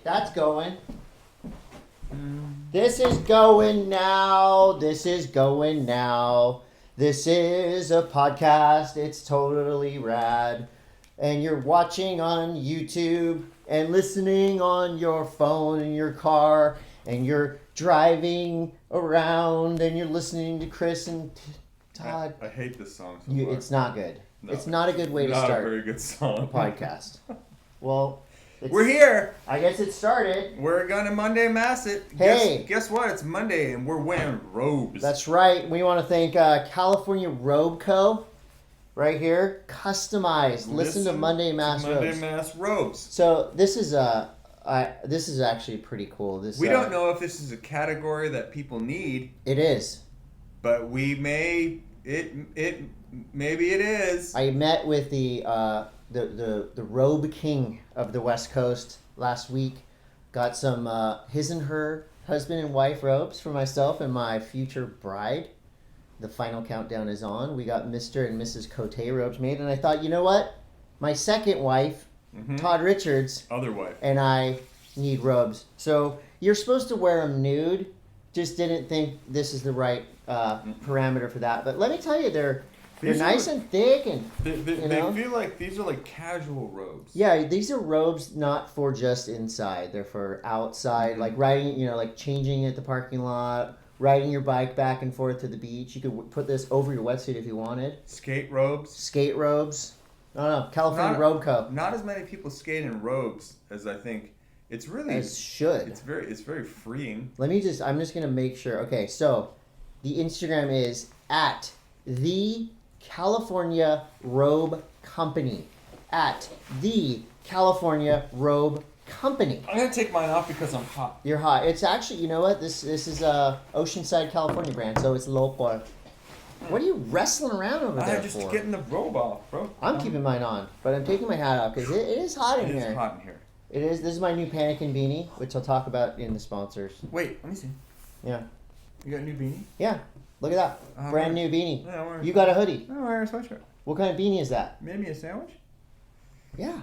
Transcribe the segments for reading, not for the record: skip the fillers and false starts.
That's going. This is going now. This is going now. This is a podcast. It's totally rad. And you're watching on YouTube and listening on your phone in your car. And you're driving around and you're listening to Chris and Todd. I hate this song so far. It's not good. No, it's not a good way to start not a very good song. a podcast. Well... We're here. I guess it started. We're gonna Monday Mass it. Hey. Guess what? It's Monday and we're wearing robes. That's right. We want to thank California Robe Co. Right here. Customized. Listen to Monday Mass robes. Monday Mass robes. So this is this is actually pretty cool. We don't know if this is a category that people need. It is. But we may maybe it is. I met with the Robe King of the West Coast last week. Got some his and her husband and wife robes for myself and my future bride. The final countdown is on. We got Mr. and Mrs. Coté robes made, and I thought, you know what? My second wife, Todd Richards, other wife, and I need robes. So you're supposed to wear them nude. Just didn't think this is the right parameter for that. But let me tell you, they're nice and thick, and they feel like these are like casual robes. Yeah, these are robes not for just inside. They're for outside, like riding, like changing at the parking lot, riding your bike back and forth to the beach. You could put this over your wetsuit if you wanted. Skate robes. Skate robes. No, California Robe Co. Not as many people skate in robes as I think. It's really should. It's very freeing. I'm just gonna make sure. Okay, so the Instagram is at the California Robe Company. At the California Robe Company. I'm gonna take mine off because I'm hot. You're hot. It's actually, you know what? This is a Oceanside, California brand, so it's local. What are you wrestling around over there I'm just for? getting the robe off, bro. I'm keeping mine on, but I'm taking my hat off because it is hot in here. It is hot in here. It is. This is my new Pannikin beanie, which I'll talk about in the sponsors. Wait, let me see. Yeah. You got a new beanie? Yeah. Look at that. Brand new beanie. Yeah, you got a hoodie. I'm wearing a sweatshirt. What kind of beanie is that? Made me a sandwich? Yeah.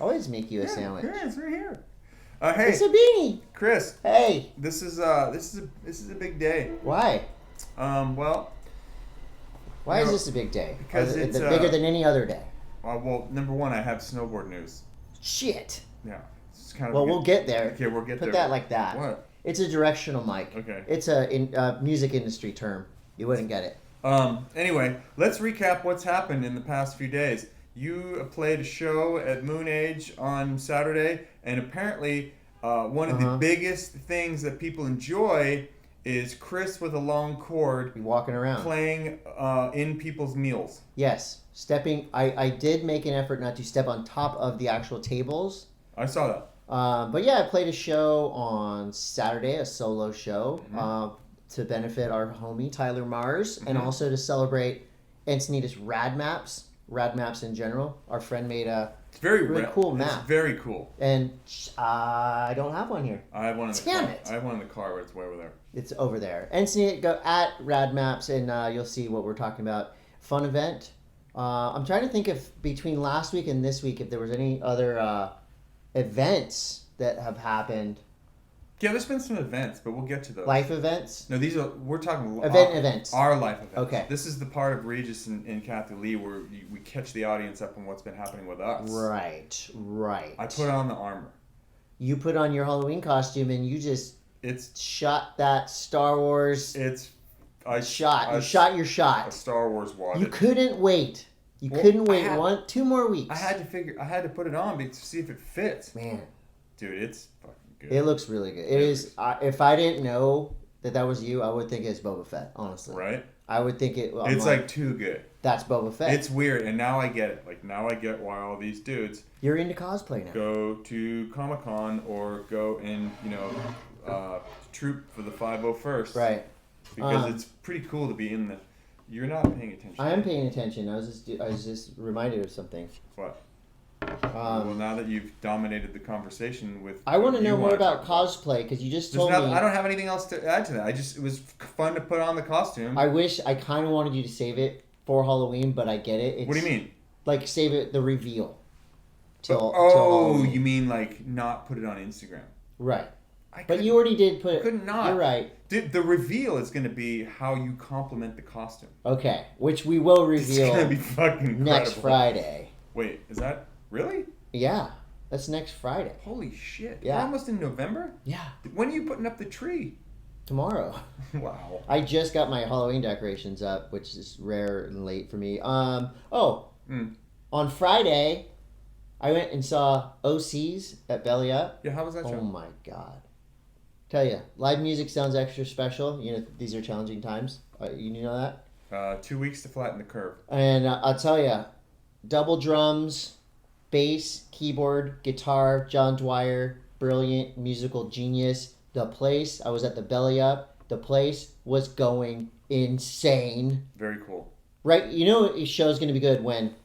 Always make you a sandwich. Yeah, it's right here. Hey. It's a beanie. Chris. Hey. This is a big day. Why? Well. Why is this a big day? Because it's bigger than any other day. Well, number one, I have snowboard news. Shit. Yeah. It's kind of. Well, we'll get there. Okay, we'll get there. Put that like that. What? It's a directional mic. Okay. It's a music industry term. You wouldn't get it. Anyway, let's recap what's happened in the past few days. You played a show at Moon Age on Saturday, and apparently one of the biggest things that people enjoy is Chris with a long cord walking around playing in people's meals. Yes. I did make an effort not to step on top of the actual tables. I saw that. But yeah, I played a show on Saturday, a solo show, to benefit our homie Tyler Mars, and also to celebrate Encinitas Rad Maps in general. Our friend made a really cool map. It's very cool. And I don't have one here. I have one in the Damn car. it. I have one in the car, but it's way over there. It's over there. Encinitas, go at Rad Maps, and you'll see what we're talking about. Fun event. I'm trying to think if between last week and this week, if there was any other events that have happened. Yeah, there's been some events, but we'll get to those. Life events? No, we're talking events. Our life events. Okay. This is the part of Regis and Kathy Lee where we catch the audience up on what's been happening with us. Right. I put on the armor. You put on your Halloween costume and you just shot that Star Wars. You shot your shot. A Star Wars wadded. You couldn't wait. You couldn't wait 2 more weeks. I had to put it on to see if it fits. Man. Dude, it's fucking good. It looks really good. It is. If I didn't know that was you, I would think it's Boba Fett, honestly. Right? I would think it... It's like too good. That's Boba Fett. It's weird, and now I get it. Like, now I get why all these dudes... You're into cosplay now. Go to Comic-Con or go and, troop for the 501st. Right. Because it's pretty cool to be in the... You're not paying attention. I am paying attention. I was just reminded of something. What? Well, now that you've dominated the conversation with... I want to know more about cosplay, because you just told me... I don't have anything else to add to that. It was fun to put on the costume. I kind of wanted you to save it for Halloween, but I get it. What do you mean? Like, save it, the reveal. till Halloween. You mean like not put it on Instagram? Right. But you already did put it. Could not. You're right. The reveal is going to be how you complement the costume. Okay, which we will reveal. It's going to be fucking incredible. Next Friday. Wait, is that really? Yeah, that's next Friday. Holy shit! Yeah. We're almost in November. Yeah. When are you putting up the tree? Tomorrow. Wow. I just got my Halloween decorations up, which is rare and late for me. On Friday, I went and saw OCs at Belly Up. Yeah, how was that show? Oh my god. Tell you, live music sounds extra special. You know, these are challenging times. You know that? 2 weeks to flatten the curve. And I'll tell you, double drums, bass, keyboard, guitar, John Dwyer, brilliant musical genius. The place, I was at the Belly Up. The place was going insane. Very cool. Right? You know a show's going to be good when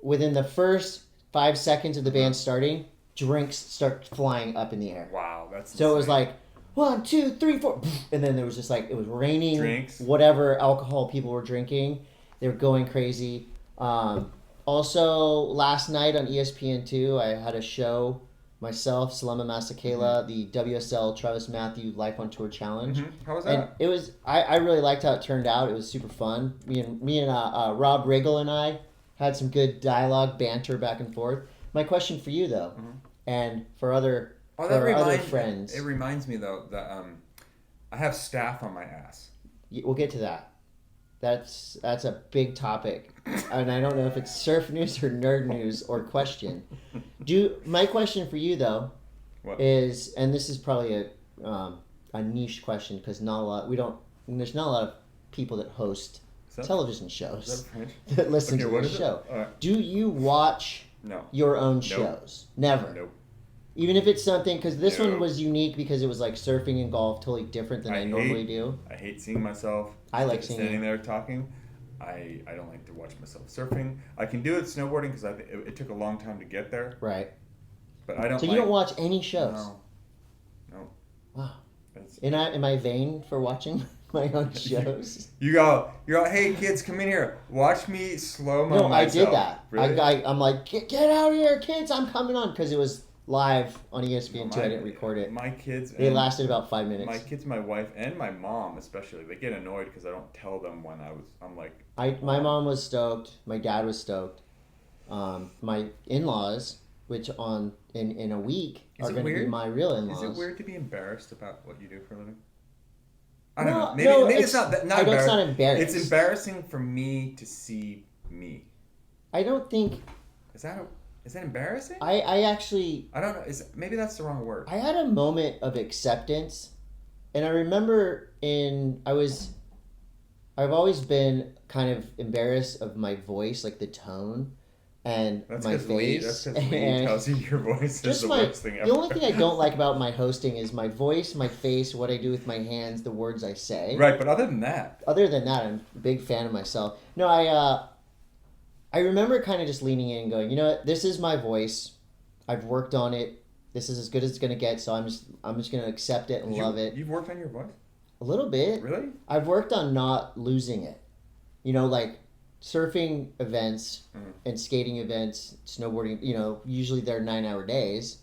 within the first 5 seconds of the band starting, drinks start flying up in the air. Wow, that's so insane. It was like 1, 2, 3, 4, and then there was just like it was raining. Drinks. Whatever alcohol people were drinking, they were going crazy. Also, last night on ESPN2, I had a show myself, Salama Masakela, the WSL Travis Matthew Life on Tour Challenge. Mm-hmm. How was that? And it was I really liked how it turned out. It was super fun. Me and Rob Riggle and I had some good dialogue, banter back and forth. My question for you though, and for other friends. It reminds me though that I have staph on my ass. We'll get to that. That's a big topic, and I don't know if it's surf news or nerd news or question. My question for you though is, and this is probably a niche question because there's not a lot of people that host television shows that listen to this show. Do you watch your own shows? Never. Nope. Even if it's something, because this one was unique because it was like surfing and golf, totally different than I normally do. I hate seeing myself. I like seeing standing there talking. I don't like to watch myself surfing. I can do it snowboarding because it took a long time to get there. Right. But I don't. So you don't watch any shows? No. Wow. Am I vain for watching my own shows? You're all, hey kids, come in here. Watch me slow-mo myself. No, I did that. Really? I'm like, get out of here, kids. I'm coming on because it was live on ESPN2. I didn't record it. My kids. They lasted about 5 minutes. My kids, my wife, and my mom especially, they get annoyed because I don't tell them when I'm like. My mom was stoked. My dad was stoked. My in-laws, which in a week are going to be my real in-laws. Is it weird to be embarrassed about what you do for a living? I don't know. Maybe it's not that. Not it's not embarrassing. It's embarrassing for me to see me. I don't think. Is that embarrassing? I actually... I don't know. Maybe that's the wrong word. I had a moment of acceptance, and I remember I've always been kind of embarrassed of my voice, like the tone, and my face. That's because Lee tells you your voice is the worst thing ever. The only thing I don't like about my hosting is my voice, my face, what I do with my hands, the words I say. Right, but other than that, I'm a big fan of myself. No, I remember kind of just leaning in and going, you know what, this is my voice. I've worked on it. This is as good as it's going to get, so I'm just going to accept it and love it. You've worked on your voice? A little bit. Really? I've worked on not losing it. You know, like surfing events and skating events, snowboarding, you know, usually they're 9-hour days,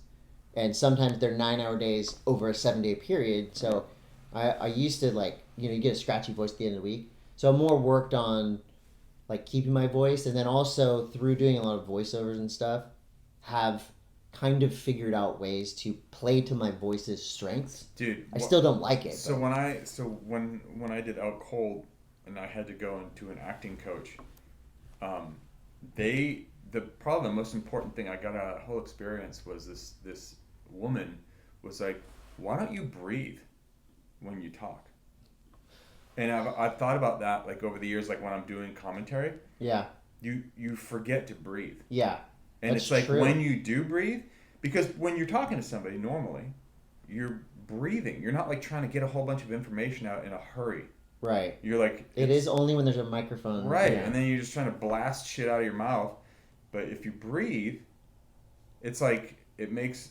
and sometimes they're 9-hour days over a 7-day period. So I used to, like, you know, you get a scratchy voice at the end of the week. So I more worked on like keeping my voice, and then also through doing a lot of voiceovers and stuff, have kind of figured out ways to play to my voice's strengths. Dude, I still don't like it. So when I did Out Cold and I had to go into an acting coach, probably the most important thing I got out of the whole experience was this woman was like, why don't you breathe when you talk? And I've thought about that, like, over the years, like when I'm doing commentary. Yeah. You forget to breathe. Yeah. And it's like true. When you do breathe, because when you're talking to somebody normally, you're breathing. You're not like trying to get a whole bunch of information out in a hurry. Right. You're like... It is only when there's a microphone. Right. Yeah. And then you're just trying to blast shit out of your mouth. But if you breathe, it's like it makes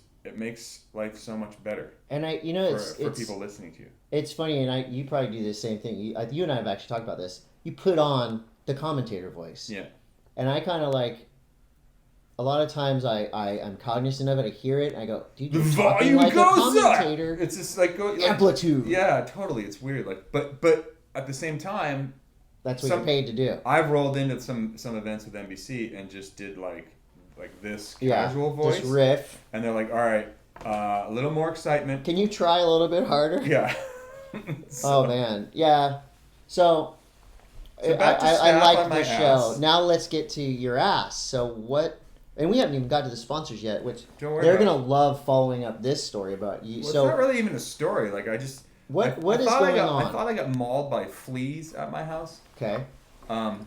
life so much better. And for people listening to you. It's funny, and you probably do the same thing. You and I have actually talked about this. You put on the commentator voice. Yeah. And I kind of like, a lot of times I'm cognizant of it. I hear it. And I go, dude, The you're talking volume like a goes up. commentator. It's just like Amplitude. Yeah, totally. It's weird. Like, but at the same time, that's what you're paid to do. I've rolled into some events with NBC and just did like this casual voice, just riff, and they're like, all right, a little more excitement. Can you try a little bit harder? Yeah. Oh man, yeah. So So back to I staff like on my the show. ass. Now let's get to your ass. So what? And we haven't even got to the sponsors yet, which Don't worry they're about gonna love following up this story about you. Well, so it's not really even a story. Like I just what I is thought going I on? thought I got mauled by fleas at my house. Okay. I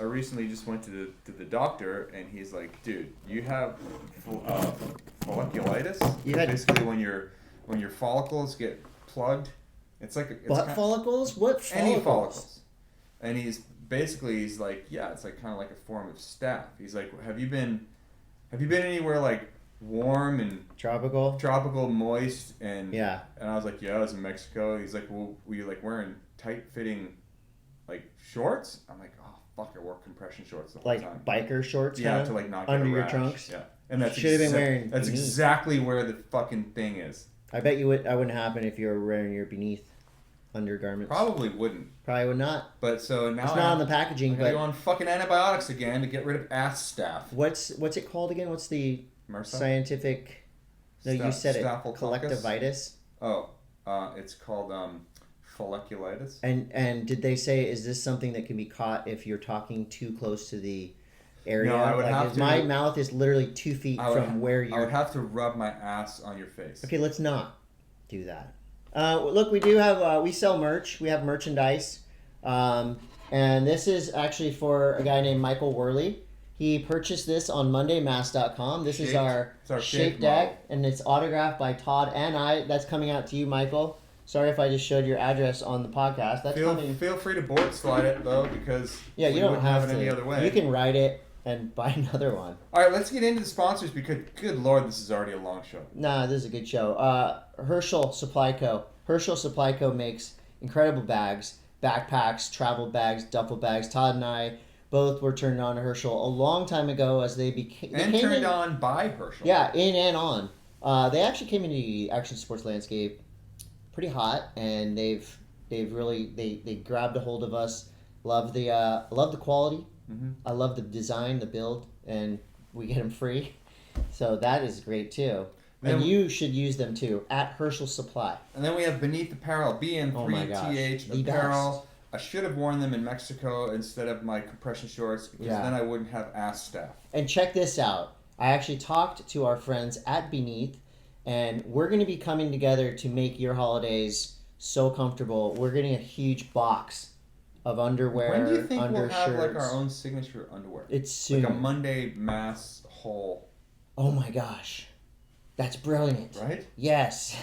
recently just went to the doctor and he's like, dude, you have folliculitis. You had basically when your follicles get plugged. It's like follicles. What follicles? Any follicles. And he's like, yeah, it's like kind of like a form of staph. He's like, have you been anywhere like warm and tropical, moist, and yeah. And I was like, yeah, I was in Mexico. He's like, well, were you like wearing tight fitting like shorts? I'm like, oh fuck, I wore compression shorts the whole time. Like biker shorts. Yeah, to like not get under a your rash. trunks. Yeah, and that's should have been wearing. That's beneath. exactly where the fucking thing is. I bet you that wouldn't happen if you were wearing your beneath undergarments. Probably wouldn't. Probably would not. But so now it's not on the packaging. I gotta go on fucking antibiotics again to get rid of ass staph. What's it called again? What's the MRSA? Scientific? No, you said it. Collectivitis. Oh, it's called folliculitis. And did they say, is this something that can be caught if you're talking too close to the area? No, I would have to. My mouth is literally 2 feet from where you're. I would have to rub my ass on your face. Okay, let's not do that. Look, we do have, we sell merch. We have merchandise. And this is actually for a guy named Michael Worley. He purchased this on MondayMass.com. This is our shape deck, and it's autographed by Todd and I. That's coming out to you, Michael. Sorry if I just showed your address on the podcast. That's feel free to board slide it, though, because you don't have it any other way. You can write it and buy another one. All right, let's get into the sponsors because, good Lord, this is already a long show. Nah, this is a good show. Herschel Supply Co. Herschel Supply Co. makes incredible bags, backpacks, travel bags, duffel bags. Todd and I both were turned on to Herschel a long time ago as they became... turned on by Herschel. Yeah, in and on. They actually came into the action sports landscape pretty hot, and they've really... They grabbed a hold of us. Love the quality. Mm-hmm. I love the design, the build, and we get them free. So that is great, too. And you should use them, too, at Herschel Supply. And then we have Beneath Apparel, BN3TH Apparel. I should have worn them in Mexico instead of my compression shorts because then I wouldn't have ass staph. And check this out. I actually talked to our friends at Beneath, and we're going to be coming together to make your holidays so comfortable. We're getting a huge box of underwear, When do you think we'll have shirts. like our own signature underwear? It's soon. Like a Monday Mass haul. Oh my gosh. That's brilliant. Right? Yes.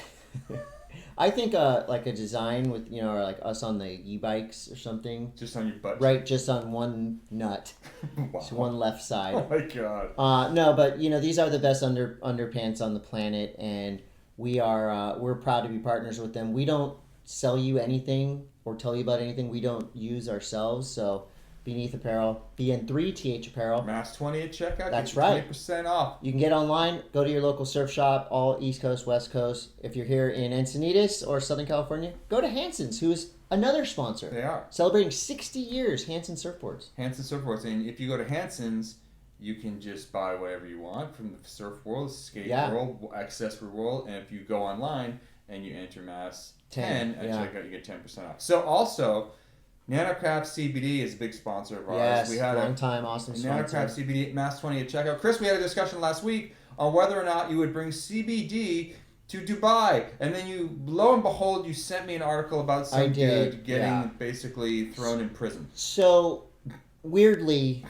I think like a design with, or like us on the e-bikes or something. Just on your butt? Right, just on one nut. Wow. Just one left side. Oh my God. No, but these are the best underpants on the planet, and we're proud to be partners with them. We don't sell you anything or tell you about anything we don't use ourselves, so Beneath Apparel, BN3TH Apparel. MASS20 at checkout. That's right. 20% off. You can get online, go to your local surf shop, all East Coast, West Coast. If you're here in Encinitas or Southern California, go to Hansen's, who is another sponsor. They are. Celebrating 60 years, Hansen Surfboards. Hansen Surfboards. And if you go to Hansen's, you can just buy whatever you want from the surf world, skate world, accessory world. And if you go online and you enter MASS10 at checkout, you get 10% off. So also... NanocraftCBD is a big sponsor of ours. Yes, we had long time, awesome sponsor. NanocraftCBD MASS20 at checkout. Chris, we had a discussion last week on whether or not you would bring CBD to Dubai. And then lo and behold, you sent me an article about some dude getting basically thrown in prison. So, weirdly,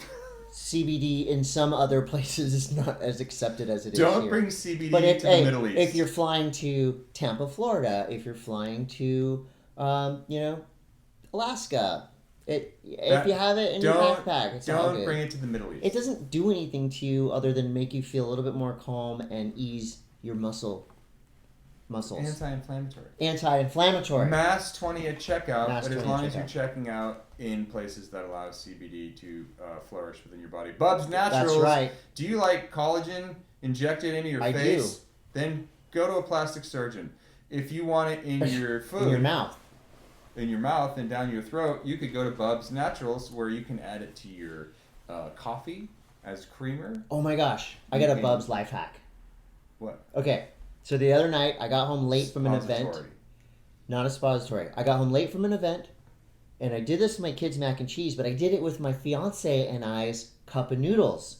CBD in some other places is not as accepted as it is here. Don't bring CBD to the Middle East. If you're flying to Tampa, Florida, if you're flying to, Alaska. If you have it in your backpack, it's all good. Don't bring it to the Middle East. It doesn't do anything to you other than make you feel a little bit more calm and ease your muscle muscles. Anti-inflammatory. Anti-inflammatory. MASS20 at checkout, MASS20 but as long as you're checking out in places that allow CBD to flourish within your body. Bubs Naturals. That's right. Do you like collagen injected into your face? Do. Then go to a plastic surgeon. If you want it in your food. In your mouth. In your mouth and down your throat, you could go to Bubs Naturals where you can add it to your coffee as creamer. Oh my gosh. I got a Bubs life hack. What? Okay. So the other night, I got home late from an event. Not a suppository. I got home late from an event, and I did this with my kids' mac and cheese, but I did it with my fiance and I's cup of noodles.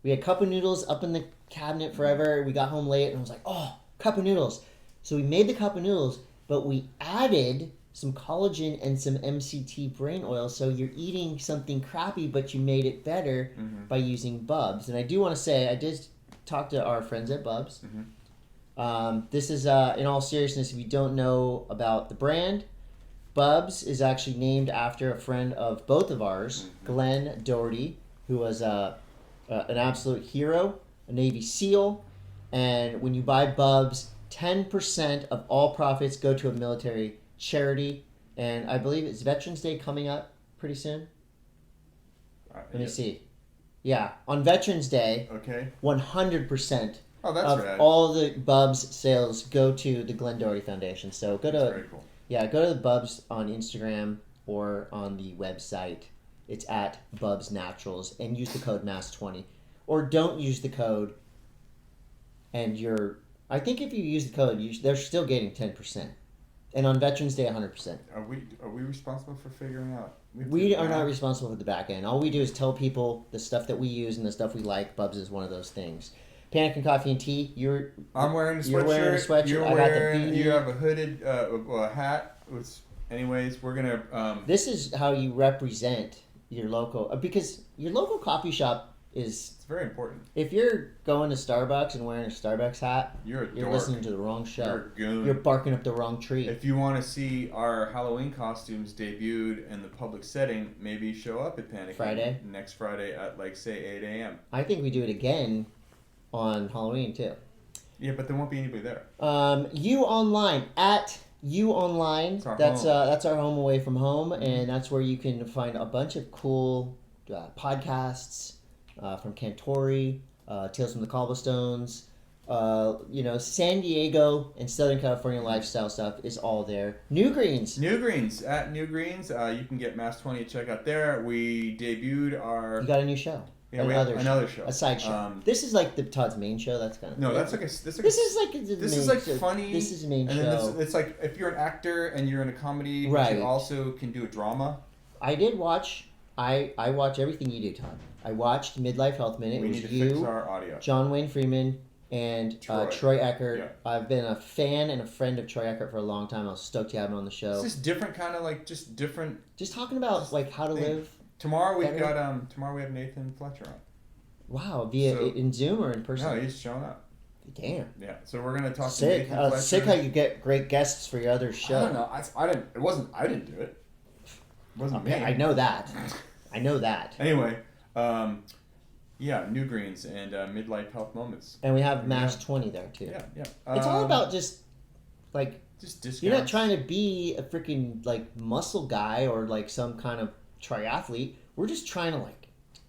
We had cup of noodles up in the cabinet forever. We got home late, and I was like, oh, cup of noodles. So we made the cup of noodles, but we added some collagen and some MCT brain oil, so you're eating something crappy, but you made it better by using Bubs. And I do want to say, I did talk to our friends at Bubs. This is, in all seriousness, if you don't know about the brand, Bubs is actually named after a friend of both of ours, Glenn Doherty, who was an absolute hero, a Navy SEAL. And when you buy Bubs, 10% of all profits go to a military charity. And I believe it's Veterans Day coming up pretty soon. Let me see. Yeah, on Veterans Day, 100% of all the Bubs sales go to the Glenn Doherty Foundation. So go to very cool. Yeah, go to the Bubs on Instagram or on the website. It's at Bubs Naturals and use the code MASS20. Or don't use the code and I think if you use the code, they're still getting 10%. And on Veterans Day, 100%. Are we responsible for figuring out? We are not responsible for the back end. All we do is tell people the stuff that we use and the stuff we like. Bubs is one of those things. Pannikin Coffee and Tea. I'm wearing a sweatshirt. You're wearing a sweatshirt. You have a hooded hat. Anyways, we're gonna. This is how you represent your local, because your local coffee shop is. It's very important. If you're going to Starbucks and wearing a Starbucks hat, you're listening to the wrong show. You're a goon. You're barking up the wrong tree. If you want to see our Halloween costumes debuted in the public setting, maybe show up at Pannikin next Friday at say 8 a.m. I think we do it again on Halloween too. Yeah, but there won't be anybody there. You Online at You Online. That's our home away from home, and that's where you can find a bunch of cool podcasts from Cantori, Tales from the Cobblestones. San Diego and Southern California lifestyle stuff is all there. New Greens at New Greens. You can get MASS20 at checkout there. We debuted our. You got a new show. Yeah, another show. A side show. This is like Todd's main show. That's kind of. No, that's like funny. This is the main show. Then it's like if you're an actor and you're in a comedy, but you also can do a drama. I did watch. I watch everything you do, Todd. I watched Midlife Health Minute. We it was need to you, fix our audio. John Wayne Freeman, and Troy Eckert. Yeah. I've been a fan and a friend of Troy Eckert for a long time. I was stoked to have him on the show. It's just different, kind of just different. Just talking about how to live. Tomorrow we have Nathan Fletcher on. Wow, in Zoom or in person? No, he's showing up. Damn. Yeah, so we're gonna talk to Nathan Fletcher. Sick how you get great guests for your other show. I don't know. I didn't do it. It wasn't me. I know that. Anyway, New Greens and Midlife Health Moments. And we have MASS20 there too. Yeah. It's all about just discounts. You're not trying to be a freaking muscle guy or some kind of triathlete. We're just trying to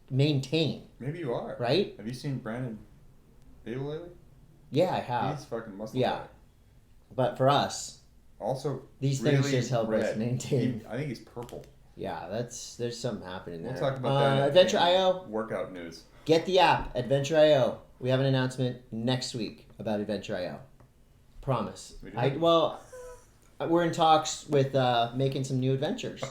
maintain. Maybe you are. Right? Have you seen Brandon Beal lately? Yeah, I have. He's fucking muscle. Yeah. Guy. But for us, also these really things just help us maintain. I think he's purple. Yeah, there's something happening there. We'll talk about that. Adventure.io. Workout news. Get the app, Adventure.io. We have an announcement next week about Adventure.io. Promise. We're in talks with making some new adventures.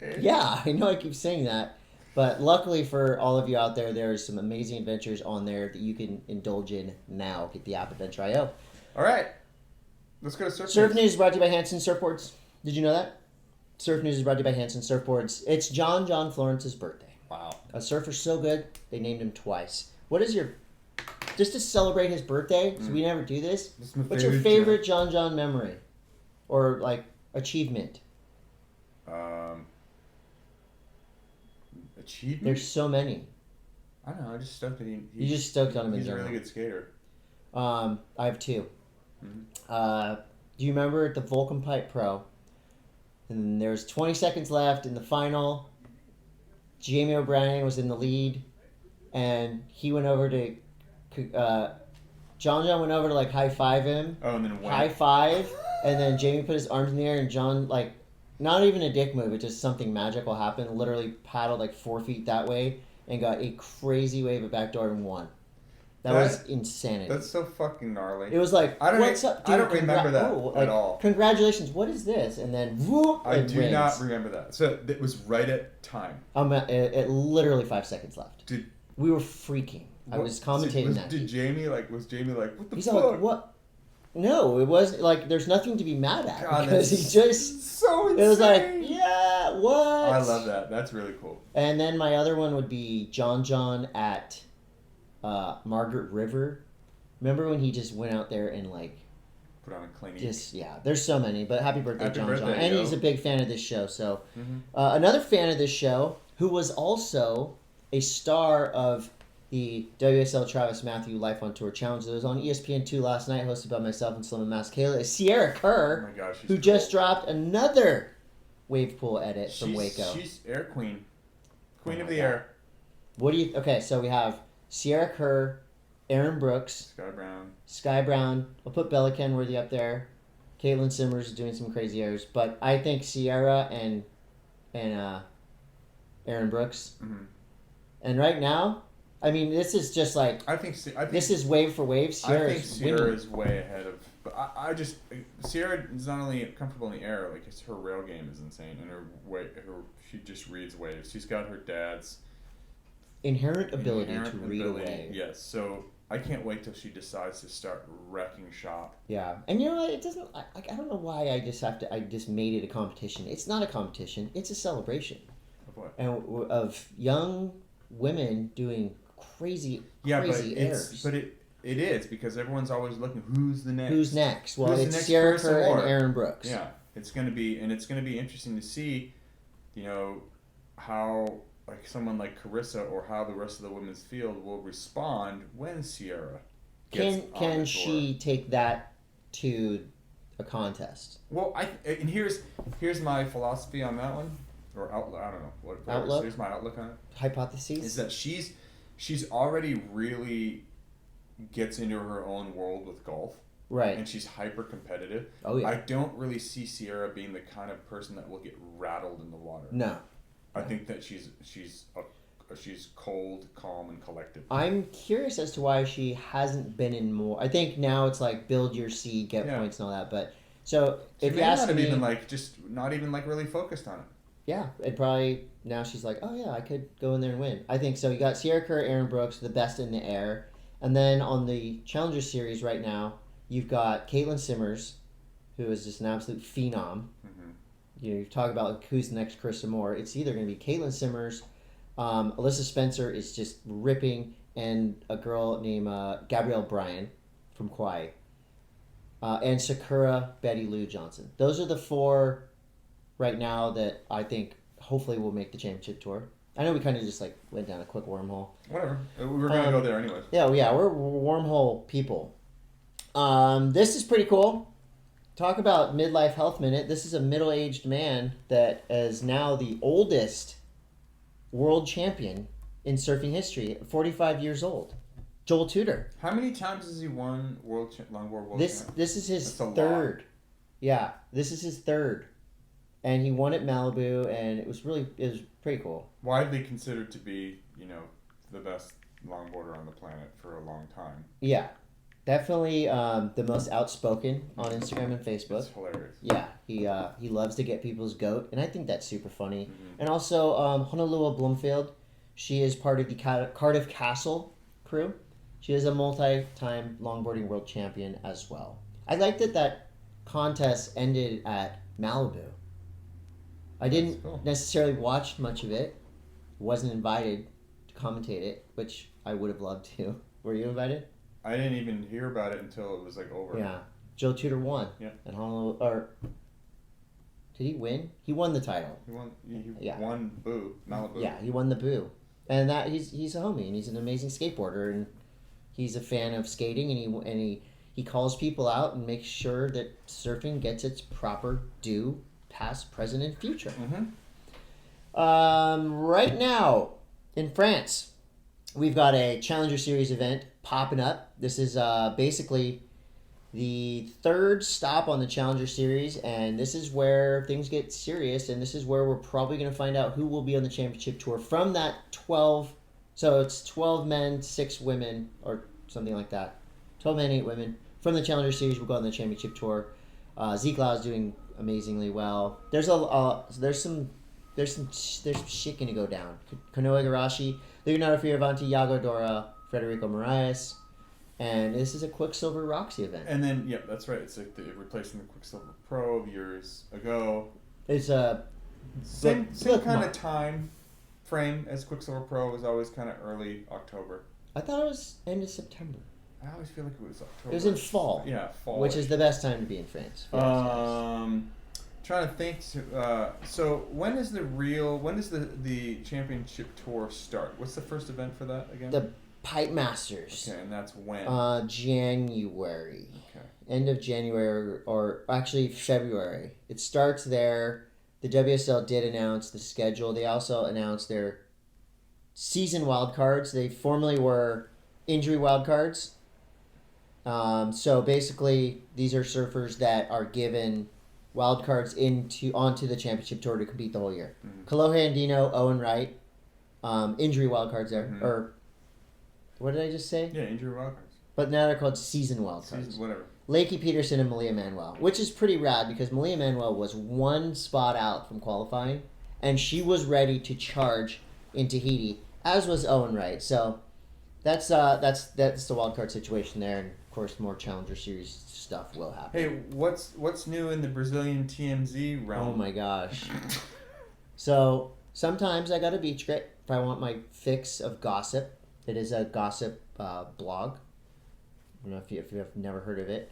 Okay. Yeah, I know I keep saying that. But luckily for all of you out there, there's some amazing adventures on there that you can indulge in now. Get the app, Adventure.io. All right. Let's go to Surf News. Surf News is brought to you by Hansen Surfboards. Did you know that? Surf News is brought to you by Hansen Surfboards. It's John Florence's birthday. Wow. A surfer so good, they named him twice. What is just to celebrate his birthday, so we never do this, what's your favorite John memory? Or, achievement? Achievement? There's so many. I don't know, I just stoked that you just stoked on him in general. He's a really good skater. I have two. Do you remember at the Vulcan Pipe Pro? And there's 20 seconds left in the final. Jamie O'Brien was in the lead, and he went over to John went over to like high five him. Oh, and then went. High five, and then Jamie put his arms in the air, and John, like, not even a dick move, it just something magical happened. Literally paddled like 4 feet that way and got a crazy wave of backdoor and won. That was insanity. That's so fucking gnarly. It was like, what's up, dude? I don't remember that at all. Congratulations, what is this? And then, whoop, I do wins. not remember that. So it was right at time. At literally 5 seconds left. We were freaking. I was commentating that. Was Jamie like, what the He's fuck? like, what? No, it wasn't like, there's nothing to be mad at. God, because he just, so insane. It was like, yeah, what? I love that. That's really cool. And then my other one would be John at Margaret River. Remember when he just went out there and like put on a clinic? Just there's so many. But happy birthday, John. And yo. he's a big fan of this show. So another fan of this show who was also a star of the WSL Travis Matthew Life on Tour Challenge that was on ESPN2 last night, hosted by myself and Slim and Mass Kayla, is Sierra Kerr, oh my gosh, who just dropped another wave pool edit from Waco. She's air queen. Queen of the air. What do you... Okay, so we have Sierra Kerr, Aaron Brooks, Sky Brown. I'll put Bella Kenworthy up there. Caitlin Simmers is doing some crazy airs, but I think Sierra and Aaron Brooks. Mm-hmm. And right now, I mean, this is just like... I think this is wave for wave. Sierra is way ahead of... But I just... Sierra is not only comfortable in the air, like, her rail game is insane, and she just reads waves. She's got her dad's... Inherent ability to read a wave. Yes, so I can't wait till she decides to start wrecking shop. Yeah, and you know what? It doesn't... I don't know why I just made it a competition. It's not a competition. It's a celebration. Of what? And of young women doing crazy airs. But it is, because everyone's always looking, who's the next? Who's next? Well, it's Sierra Kerr and Aaron Brooks. Yeah, it's going to be interesting to see, how like someone like Carissa or how the rest of the women's field will respond when Sierra gets Can she take that to a contest? Well, and here's my philosophy on that one, or outlook. I don't know outlook. Here's my outlook on it. Hypotheses is that she's already really gets into her own world with golf, right? And she's hyper competitive. Oh yeah. I don't really see Sierra being the kind of person that will get rattled in the water. No. I think that she's cold, calm, and collected. I'm curious as to why she hasn't been in more. I think now it's like build your seed, get points, and all that. But so if you ask me, not even really focused on it. Yeah, it probably now she's like, oh yeah, I could go in there and win. I think so. You got Sierra Kerr, Aaron Brooks, the best in the air, and then on the Challenger Series right now, you've got Caitlin Simmers, who is just an absolute phenom. Mm-hmm. You talk about like, who's the next Carissa Moore. It's either going to be Caitlin Simmers, Alyssa Spencer is just ripping, and a girl named Gabrielle Bryan from Kauai, and Sakura Betty Lou Johnson. Those are the four right now that I think hopefully will make the championship tour. I know we kind of just like went down a quick wormhole. Whatever. We were going to go there anyway. Yeah, we're wormhole people. This is pretty cool. Talk about midlife health minute. This is a middle-aged man that is now the oldest world champion in surfing history, 45 years old. Joel Tudor. How many times has he won longboard world This is his third. Yeah, this is his third. And he won at Malibu, and it was pretty cool. Widely considered to be, the best longboarder on the planet for a long time. Yeah. Definitely the most outspoken on Instagram and Facebook. It's hilarious. Yeah, he loves to get people's goat, and I think that's super funny. Mm-hmm. And also Honolulu Bloomfield, she is part of the Cardiff Castle crew. She is a multi-time longboarding world champion as well. I like that contest ended at Malibu. I didn't necessarily watch much of it. Wasn't invited to commentate it, which I would have loved to. Were you invited? I didn't even hear about it until it was over. Yeah, Joe Tudor won. Yeah. At Honolulu, or did he win? He won the title. He won Malibu. Yeah, he won the Boo, and that he's a homie, and he's an amazing skateboarder, and he's a fan of skating, and he he calls people out and makes sure that surfing gets its proper due, past, present, and future. Right now in France, we've got a Challenger Series event popping up. This is basically the third stop on the Challenger Series, and this is where things get serious, and this is where we're probably going to find out who will be on the championship tour from that 12. So it's 12 men, 6 women, or something like that. 12 men, 8 women. From the Challenger Series, we'll go on the championship tour. Zickert is doing amazingly well. There's some shit going to go down. Kanoe Igarashi, Leonardo Fioravanti, Yago Dora, Federico Moraes. And this is a Quicksilver Roxy event. And then, yeah, that's right. It's like replacing the Quicksilver Pro of years ago. It's a same kind of time frame as Quicksilver Pro. Was always kind of early October. I thought it was end of September. I always feel like it was October. It was in fall. Yeah, fall. Which is the best time to be in France. Trying to think. So when is the championship tour start? What's the first event for that again? The Pipe Masters. Okay, and that's when? January. Okay. End of January, or actually February. It starts there. The WSL did announce the schedule. They also announced their season wildcards. They formerly were injury wildcards. So basically, these are surfers that are given wildcards onto the championship tour to compete the whole year. Kalohe Andino, Owen Wright, injury wildcards there, or what did I just say? Yeah, injury wildcards. But now they're called season wildcards. Season, whatever. Lakey Peterson and Malia Manuel, which is pretty rad because Malia Manuel was one spot out from qualifying, and she was ready to charge in Tahiti, as was Owen Wright. So that's the wildcard situation there, and of course more Challenger Series stuff will happen. Hey, what's new in the Brazilian TMZ realm? Oh my gosh! So sometimes I go to Beach Grit if I want my fix of gossip. It is a gossip blog. I don't know if you've never heard of it.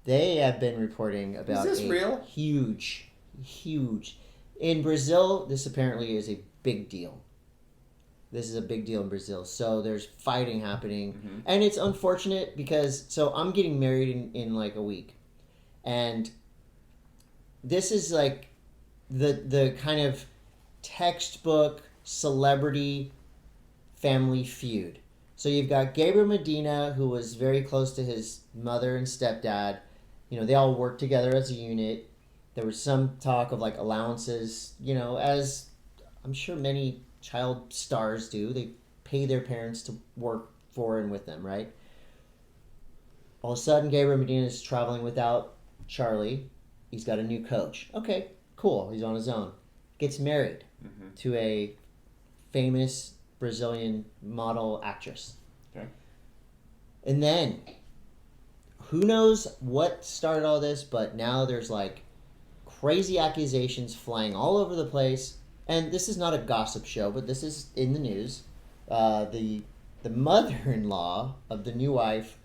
They have been reporting about real? Huge. In Brazil, this apparently is a big deal. This is a big deal in Brazil. So there's fighting happening. And it's unfortunate because, so I'm getting married in like a week. And this is like the kind of textbook celebrity family feud. So you've got Gabriel Medina, who was very close to his mother and stepdad. You know, they all worked together as a unit. There was some talk of like allowances, you know, as I'm sure many child stars do. They pay their parents to work for and with them, right? All of a sudden, Gabriel Medina is traveling without Charlie. He's got a new coach. Okay, cool. He's on his own. Gets married to a famous Brazilian model actress. Okay. And then, who knows what started all this, but now there's like crazy accusations flying all over the place. And this is not a gossip show, but this is in the news. The mother-in-law of the new wife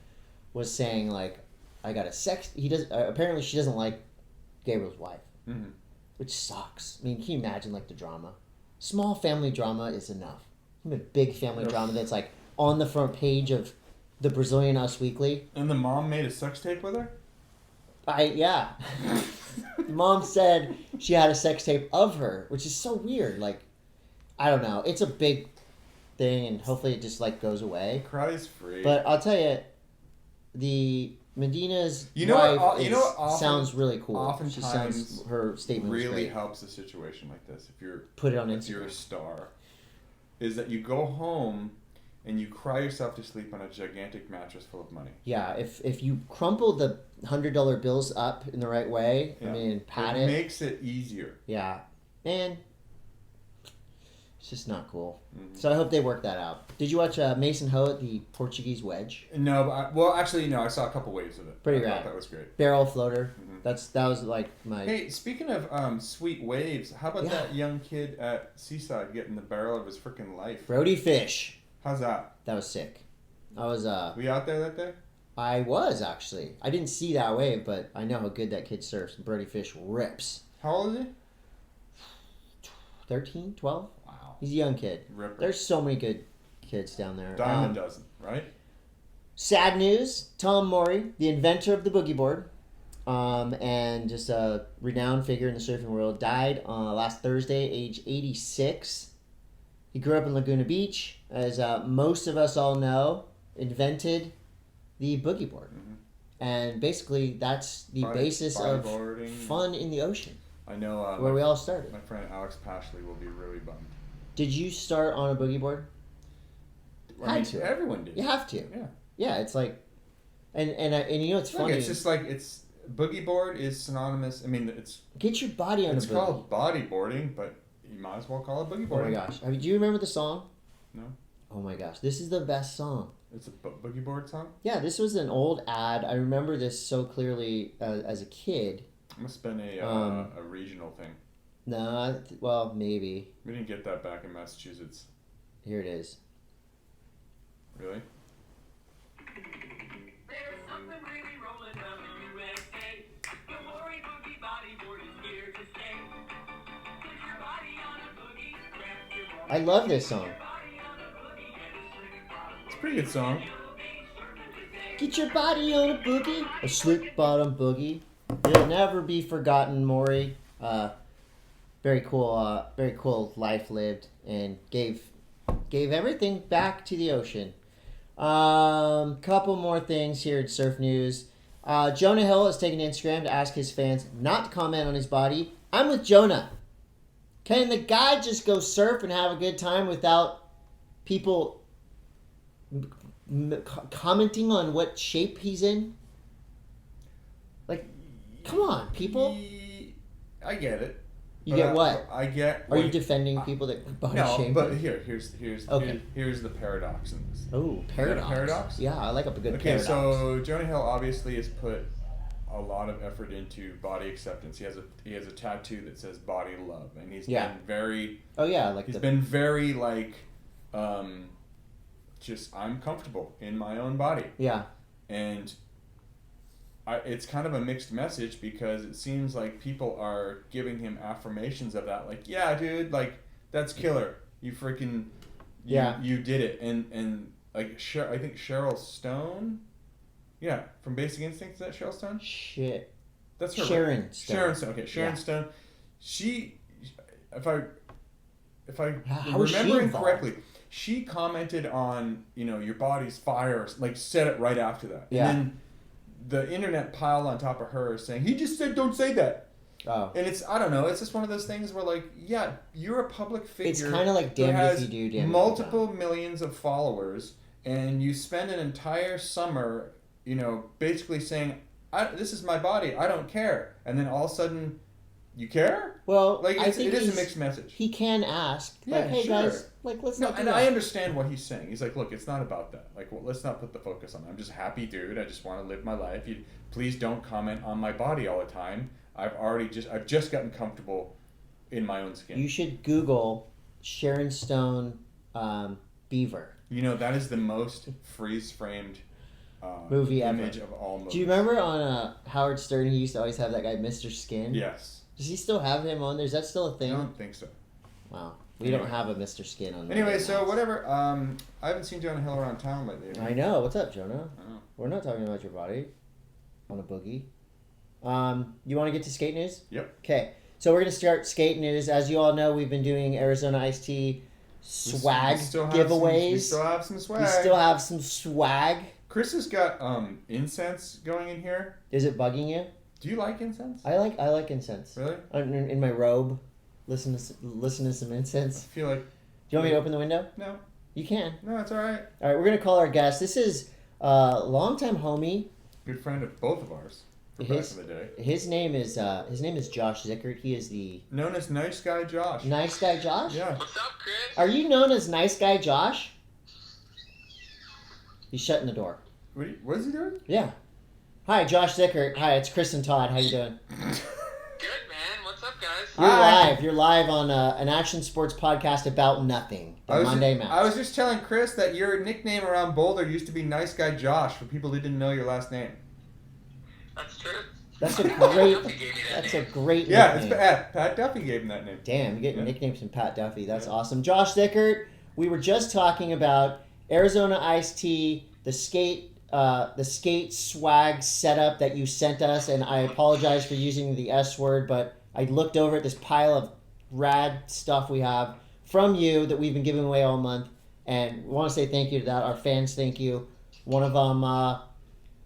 was saying like, I got a sex. Apparently she doesn't like Gabriel's wife, which sucks. I mean, can you imagine like the drama? Small family drama is enough. A big family drama that's like on the front page of the Brazilian Us Weekly. And the mom made a sex tape with her? Yeah. Mom said she had a sex tape of her, which is so weird. Like, I don't know. It's a big thing, and hopefully it just like goes away. Cry's free. But I'll tell you, the Medina's wife sounds really cool. Oftentimes, her statement really helps a situation like this. If you're Instagram. You're a star, is that you go home and you cry yourself to sleep on a gigantic mattress full of money. Yeah, if you crumple the $100 bills up in the right way, I mean, pat it. It makes it easier. Yeah, and it's just not cool. So I hope they work that out. Did you watch Mason Ho at the Portuguese Wedge? No, I saw a couple waves of it. Pretty rad. That was great. Barrel floater. That was like my. Hey, speaking of sweet waves, how about that young kid at Seaside getting the barrel of his freaking life? Brody Fish. How's that? That was sick. I was Were you out there that day? I was actually. I didn't see that wave, but I know how good that kid surfs. Brody Fish rips. How old is he? 13, 12? Wow. He's a young kid. Ripper. There's so many good kids down there. Dime a dozen, right? Sad news, Tom Morey, the inventor of the boogie board, and just a renowned figure in the surfing world, died last Thursday, age 86. He grew up in Laguna Beach, as most of us all know, invented the boogie board. Mm-hmm. And basically, that's the basis of fun in the ocean. I know where we all started. My friend Alex Pashley will be really bummed. Did you start on a boogie board? Had to. Everyone did. You have to. Yeah. Yeah, it's like, and you know it's funny. It's just like boogie board is synonymous. I mean, it's get your body on a boogie. It's called bodyboarding, but you might as well call it boogie boarding. Oh my gosh! Do you remember the song? No. Oh my gosh! This is the best song. It's a boogie board song? Yeah, this was an old ad. I remember this so clearly as a kid. It must have been a regional thing. No, well, maybe. We didn't get that back in Massachusetts. Here it is. Really? There's something really rolling around the USA. The Morey Boogie bodyboard is here to stay. Put your body on a boogie, grab your ball. I love this song. It's a pretty good song. Get your body on a boogie, a slick bottom boogie. You'll never be forgotten, Morey. Very cool life lived, and gave everything back to the ocean. Couple more things here at Surf News. Jonah Hill has taken to Instagram to ask his fans not to comment on his body. I'm with Jonah. Can the guy just go surf and have a good time without people commenting on what shape he's in? Like, come on, people. I get it. You get what? I get. Are you defending people that body shame? No, but here's the paradox in this. Oh, paradox. Paradox? Yeah, I like a good paradox. paradox. So Jonah Hill obviously has put a lot of effort into body acceptance. He has a tattoo that says "Body Love," and he's been very. Oh yeah, been very just I'm comfortable in my own body. Yeah. And it's kind of a mixed message because it seems like people are giving him affirmations of that, like, yeah, dude, like, that's killer. You freaking, you did it. And like, I think Cheryl Stone, from Basic Instinct, is that Cheryl Stone? Shit. That's her. Sharon Stone. Sharon Stone. Okay, Sharon Stone. She, if I remembering correctly, she commented on, your body's fire, like, said it right after that. Yeah. And then the internet piled on top of her saying, he just said don't say that. Oh. And I don't know, it's just one of those things where, like, yeah, you're a public figure. It's kind of like damned if you do, damned multiple millions of followers, and you spend an entire summer, basically saying, this is my body, I don't care. And then all of a sudden, you care? Well, like, I think it is a mixed message. He can ask, like, hey, guys, like, let's not do and that. I understand what he's saying. He's like, look, it's not about that. Like, let's not put the focus on that. I'm just happy, dude. I just want to live my life. Please don't comment on my body all the time. I've just gotten comfortable in my own skin. You should Google Sharon Stone beaver. That is the most freeze-framed movie image ever. Of all movies. Do you remember on Howard Stern, he used to always have that guy, Mr. Skin? Yes. Does he still have him on there? Is that still a thing? I don't think so. Wow. We don't have a Mr. Skin on there. Anyway, so whatever. I haven't seen Jonah Hill around town lately. I know. What's up, Jonah? Oh. We're not talking about your body on a boogie. You want to get to skate news? Yep. Okay. So we're going to start skate news. As you all know, we've been doing Arizona Iced Tea swag giveaways. We still have some swag. We still have some swag. Chris has got incense going in here. Is it bugging you? Do you like incense? I like incense. Really? In my robe, listen to some incense. I feel like. Do you want me to open the window? No. You can. No, it's all right. All right, we're gonna call our guest. This is a longtime homie. Good friend of both of ours. Back in the day. His name is Josh Zickert. He is known as Nice Guy Josh. Nice Guy Josh? Yeah. What's up, Chris? Are you known as Nice Guy Josh? He's shutting the door. What is he doing? Yeah. Hi, Josh Zickert. Hi, it's Chris and Todd. How you doing? Good, man. What's up, guys? You're live on an action sports podcast about nothing. Monday Match. I was just telling Chris that your nickname around Boulder used to be Nice Guy Josh for people who didn't know your last name. That's true. That's a great yeah, nickname. it's Pat Duffy gave him that name. Damn, you're getting nicknames from Pat Duffy. That's awesome. Josh Zickert, we were just talking about Arizona Iced Tea, the skate the skate swag setup that you sent us, and I apologize for using the S word, but I looked over at this pile of rad stuff we have from you that we've been giving away all month, and we want to say thank you to that. Our fans, thank you. One of them,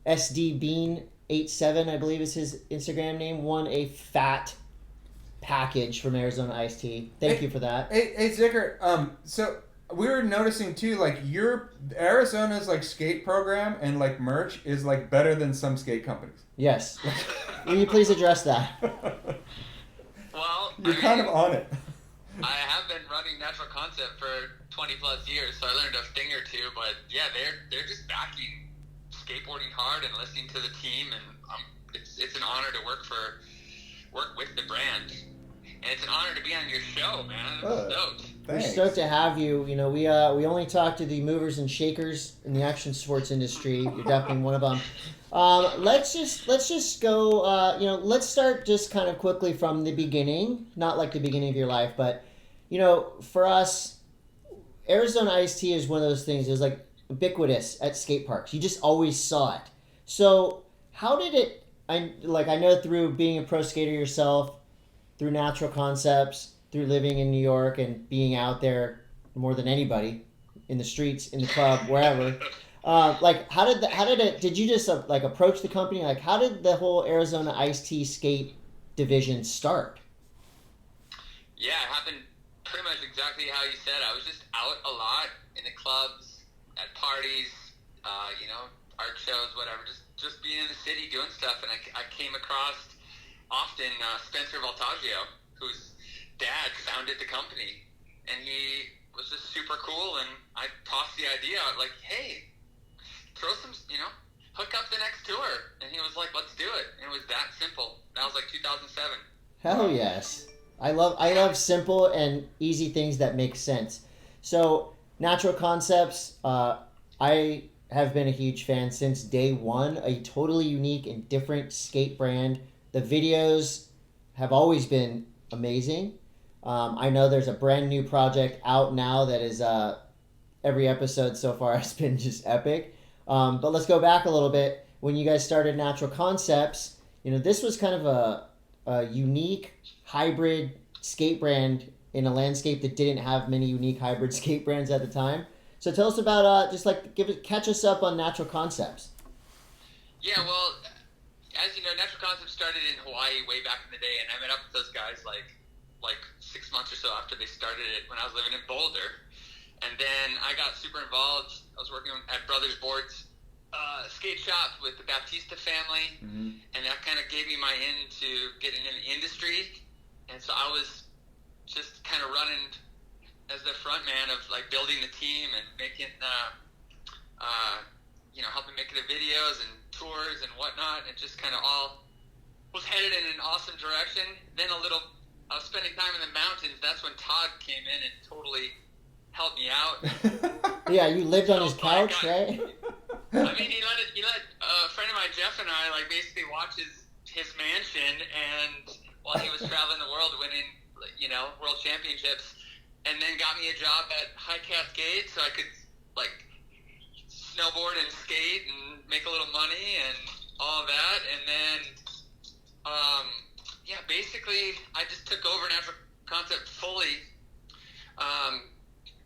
SD Bean 87, I believe is his Instagram name, won a fat package from Arizona Iced Tea. Thank you for that. Hey Zickert, so we were noticing too, like your Arizona's like skate program and like merch is like better than some skate companies. Yes. Will you please address that? Well, You're kind of on it. I have been running Natural Concept for 20 plus years, so I learned a thing or two. But yeah, they're just backing skateboarding hard and listening to the team, and it's an honor to work with the brand, and it's an honor to be on your show, man. I'm stoked. We're stoked to have you. You know, we only talk to the movers and shakers in the action sports industry. You're definitely one of them. Let's just go. Let's start just kind of quickly from the beginning. Not like the beginning of your life, but for us, Arizona Iced Tea is one of those things. It was like ubiquitous at skate parks. You just always saw it. So how did it? I know through being a pro skater yourself, through Natural Concepts, through living in New York and being out there more than anybody in the streets, in the club, wherever. Did you just approach the company? Like, how did the whole Arizona Iced Tea skate division start? Yeah, it happened pretty much exactly how you said. I was just out a lot in the clubs, at parties, art shows, whatever, just being in the city doing stuff. And I came across often Spencer Voltaggio, whose dad founded the company, and he was just super cool. And I tossed the idea out, like, hey, throw some, hook up the next tour. And he was like, let's do it. And it was that simple. That was like 2007. Hell yes. I love simple and easy things that make sense. So Natural Concepts, I have been a huge fan since day one. A totally unique and different skate brand. The videos have always been amazing. I know there's a brand new project out now that is every episode so far has been just epic. But let's go back a little bit. When you guys started Natural Concepts, this was kind of a unique hybrid skate brand in a landscape that didn't have many unique hybrid skate brands at the time. So tell us about catch us up on Natural Concepts. Yeah, well, as you know, Natural Concepts started in Hawaii way back in the day, and I met up with those guys like 6 months or so after they started it when I was living in Boulder. And then I got super involved. I was working at Brothers Boards skate shop with the Baptista family, and that kind of gave me my in to getting in the industry. And so I was just kind of running as the front man of like building the team and making, helping make the videos and tours and whatnot. And just kind of all was headed in an awesome direction. Then I was spending time in the mountains. That's when Todd came in and totally helped me out. Yeah, you lived on his couch, right? I mean, he let a friend of mine, Jeff, and I basically watch his mansion, and while he was traveling the world, winning world championships, and then got me a job at High Cascade so I could snowboard and skate and make a little money and all of that. And then basically I just took over Natural Concept fully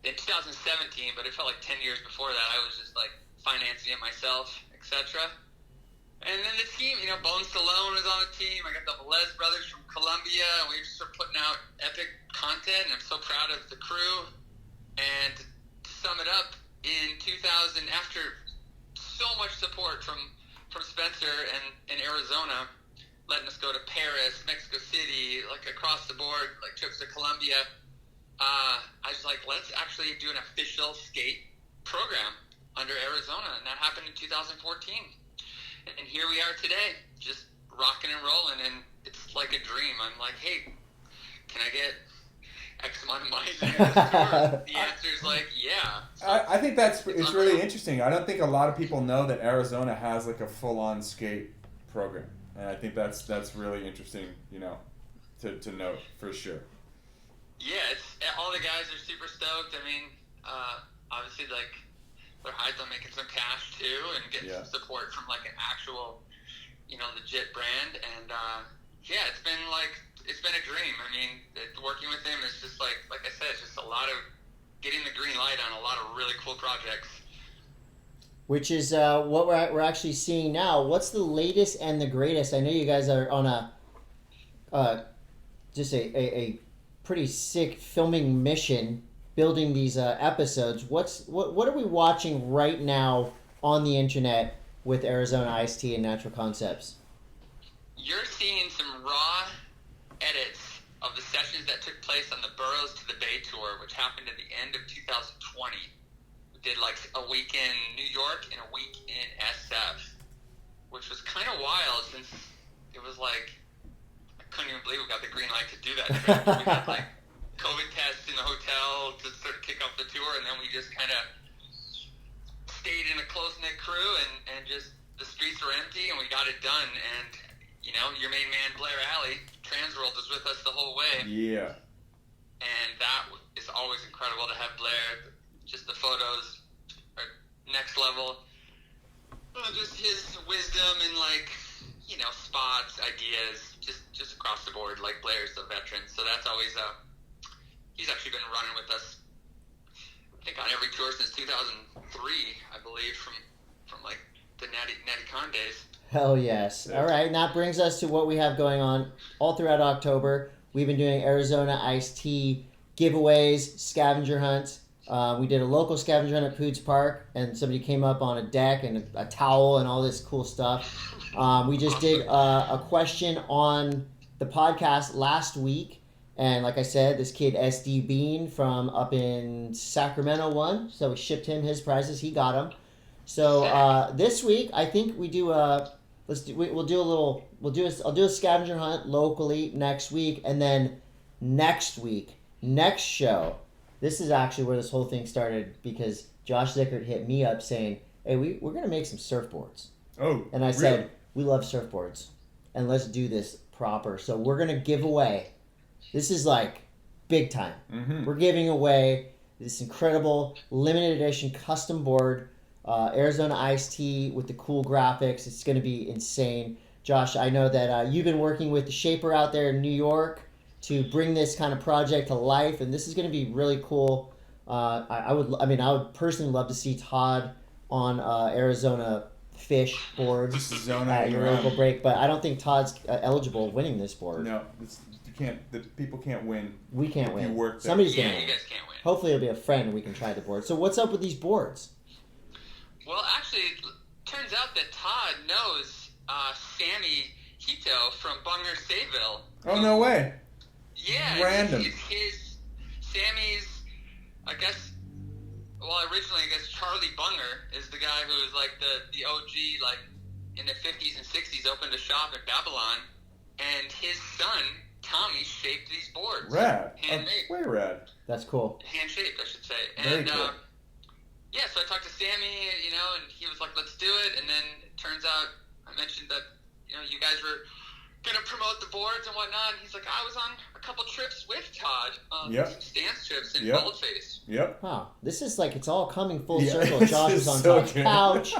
in 2017, but it felt like 10 years before that. I was just financing it myself, etc. And then the team, Bone Stallone was on the team. I got the Les brothers from Colombia, and we just were putting out epic content, and I'm so proud of the crew. And to sum it up, in 2000, after so much support from Spencer and Arizona, letting us go to Paris, Mexico City, across the board, trips to Colombia, I was like, let's actually do an official skate program under Arizona, and that happened in 2014. And here we are today, just rocking and rolling, and it's like a dream. I'm like, hey, can I get X amount of money to do this tour? The answer is yeah. So I think it's really interesting. I don't think a lot of people know that Arizona has a full-on skate program, and I think that's really interesting, to note for sure. Yeah, all the guys are super stoked. I mean, obviously, their hides on making some cash too, and getting some support from like an actual, legit brand. And it's been a dream. I mean, working with him is just like I said, it's just a lot of getting the green light on a lot of really cool projects. Which is what we're actually seeing now. What's the latest and the greatest? I know you guys are on a pretty sick filming mission, building these episodes. What are we watching right now on the internet with Arizona Iced Tea and Natural Concepts? You're seeing some raw edits of the sessions that took place on the Burrows to the Bay tour, which happened at the end of 2020. Did like a week in New York and a week in SF, which was kind of wild since it was like, I couldn't even believe we got the green light to do that trip. We had like COVID tests in the hotel to sort of kick off the tour, and then we just kind of stayed in a close-knit crew, and just the streets were empty, and we got it done. And, your main man, Blair Alley, Transworld, was with us the whole way. Yeah. And that is always incredible to have Blair. Just the photos are next level. Just his wisdom and spots, ideas, just across the board. Like Blair's a veteran, so that's always he's actually been running with us, I think, on every tour since 2003, I believe, from like the Natty Con days. Hell yes. All right, and that brings us to what we have going on all throughout October. We've been doing Arizona Iced Tea giveaways, scavenger hunts. We did a local scavenger hunt at Poods Park, and somebody came up on a deck and a towel and all this cool stuff. We just did a question on the podcast last week, and like I said, this kid SD Bean from up in Sacramento won, so we shipped him his prizes. He got them. So this week, I think we do I'll do a scavenger hunt locally next week, and then next show. This is actually where this whole thing started, because Josh Zickert hit me up saying, hey, we're going to make some surfboards. Oh, and I said, we love surfboards, and let's do this proper. So we're going to give away, this is like big time. Mm-hmm. We're giving away this incredible limited edition custom board, Arizona Iced Tea with the cool graphics. It's going to be insane. Josh, I know that you've been working with the Shaper out there in New York to bring this kind of project to life, and this is going to be really cool. I would personally love to see Todd on Arizona Fish boards at your local break, but I don't think Todd's eligible winning this board. No, you can't. The people can't win. We can't win. You work there. Somebody's gonna win. You guys can't win. Hopefully, it'll be a friend and we can try the board. So, what's up with these boards? Well, actually, it turns out that Todd knows Sammy Hito from Bunger Sayville. Oh, no way. Yeah, random. Sammy's, originally Charlie Bunger is the guy who was like the OG, like in the 50s and 60s, opened a shop in Babylon, and his son Tommy shaped these boards. Rad. Handmade. Way rad. That's cool. Hand shaped, I should say. Very cool. So I talked to Sammy, and he was like, let's do it. And then it turns out I mentioned that, you guys were going to promote the boards and whatnot. And he's like, I was on a couple trips with Todd, some stance trips in Boldface. Yep. Wow. This is like, it's all coming full circle. This Josh is on Todd's couch.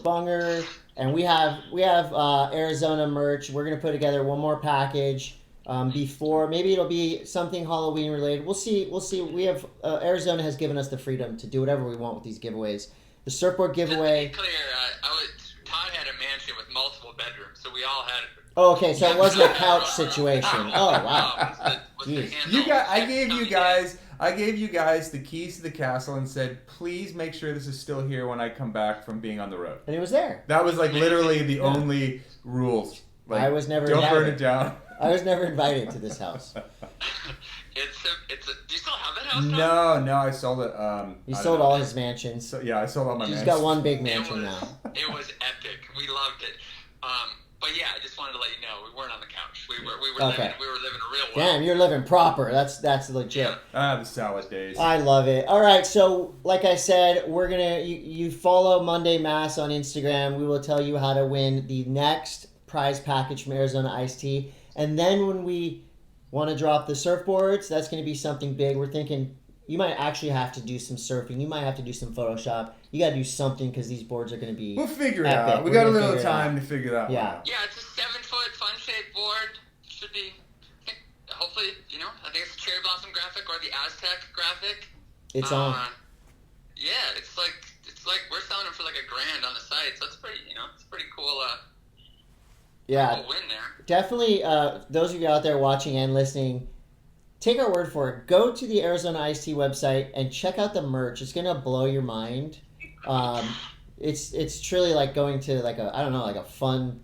Bunger. And we have Arizona merch. We're going to put together one more package. Before, maybe it'll be something Halloween related. We'll see. We have Arizona has given us the freedom to do whatever we want with these giveaways. The surfboard giveaway. Just to be clear, Todd had a mansion with multiple bedrooms, so we all had. Oh, okay. So it wasn't a couch situation. Oh, wow. I gave you guys the keys to the castle and said, please make sure this is still here when I come back from being on the road. And it was there. That was like literally the only rules. Like, I was never. Don't burn it down. I was never invited to this house. Do you still have that house now? No, I sold it. He sold all his mansions. So, I sold all my mansions. He's got one big mansion now. It was epic. We loved it. But yeah, I just wanted to let you know we weren't on the couch. We were living a real world. Damn, you're living proper. That's legit. Yeah. The salad days. I love it. All right, so like I said, we're gonna you follow Monday Mass on Instagram. We will tell you how to win the next prize package from Arizona Iced Tea. And then when we want to drop the surfboards, that's going to be something big. We're thinking, You might actually have to do some surfing. You might have to do some Photoshop. You got to do something because these boards are going to be. We'll figure it epic. out. We We're got a gonna little figure it time out. to figure that one Yeah. out. Yeah, it's a 7-foot fun-shaped board. Should be, hopefully, I think it's a cherry blossom graphic or the Aztec graphic. It's on. Yeah, it's like we're selling them for like $1,000 on the site, so it's pretty, it's pretty cool. Yeah, Cool win there. definitely. Those of you out there watching and listening, take our word for it. Go to the Arizona Iced Tea website and check out the merch. It's gonna blow your mind. It's truly like going to like a fun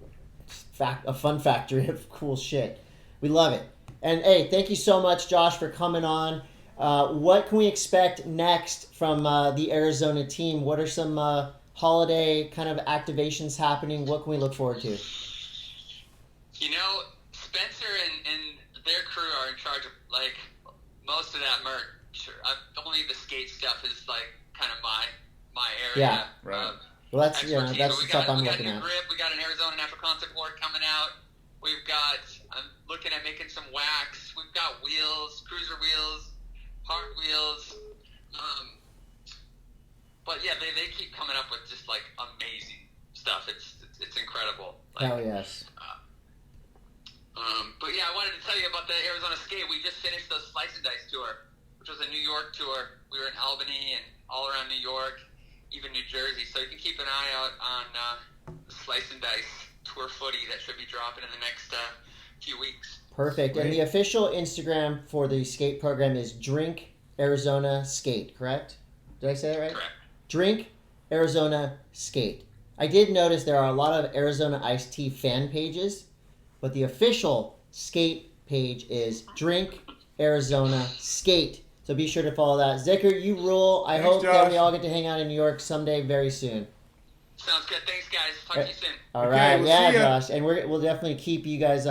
factory of cool shit. We love it. And hey, thank you so much, Josh, for coming on. What can we expect next from the Arizona team? What are some holiday kind of activations happening? What can we look forward to? Spencer and their crew are in charge of like most of that merch. Only the skate stuff is like kind of my area. Yeah. Right. Well, that's expertise. that's But the stuff I'm we got a looking new at. grip. We got an Arizona Natural Concept board coming out. I'm looking at making some wax. We've got wheels, cruiser wheels, hard wheels. But yeah, they keep coming up with just like amazing stuff. It's incredible. Like, Hell yes. But yeah, I wanted to tell you about the Arizona Skate. We just finished the Slice and Dice tour, which was a New York tour. We were in Albany and all around New York, even New Jersey. So you can keep an eye out on the Slice and Dice tour footy that should be dropping in the next few weeks. Perfect. And Sweet. the official Instagram for the skate program is Drink Arizona Skate, correct? Did I say that right? Correct. Drink Arizona Skate. I did notice there are a lot of Arizona Iced Tea fan pages, but the official skate page is Drink Arizona Skate. So be sure to follow that. Zickert, you rule. I Thanks, hope that Josh. we all get to hang out in New York someday very soon. Sounds good. Thanks, guys. Talk to you soon. All Okay, right, we'll yeah, see ya. Josh, and we'll definitely keep you guys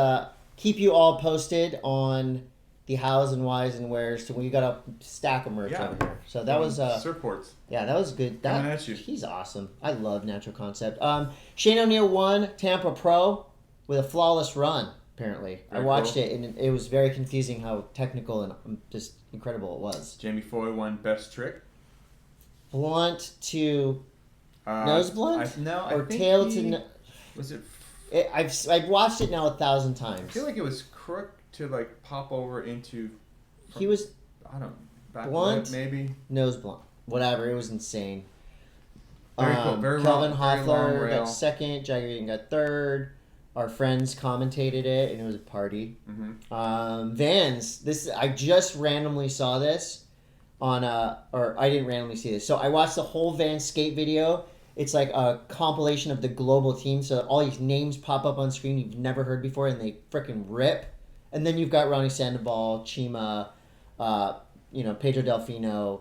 keep you all posted on the hows and whys and wheres. So we got a stack of merch Yeah. over here. So that was Surfboards. yeah, that was good. Coming at you. He's awesome. I love Natural Concept. Shane O'Neill won Tampa Pro with a flawless run. Apparently, I Very watched cool. it and it was very confusing how technical and just incredible it was. Jamie Foy won best trick. Blunt to nose blunt I or think tail he- to. Was it? I've watched it now 1,000 I times. feel like it was crook to like pop over into. He was I don't. Back Blunt? lip, maybe. nose blunt. Whatever, it was insane. Very cool. Very Kelvin long, very long Hoffler rail. got second. Jagger Eaton got third. Our friends commentated it, and it was a party. Mm-hmm. Vans. I just randomly saw this on or I didn't randomly see this. So I watched the whole Vans skate video. It's like a compilation of the global team. So all these names pop up on screen you've never heard before, and they freaking rip. And then you've got Ronnie Sandoval, Chima, Pedro Delfino,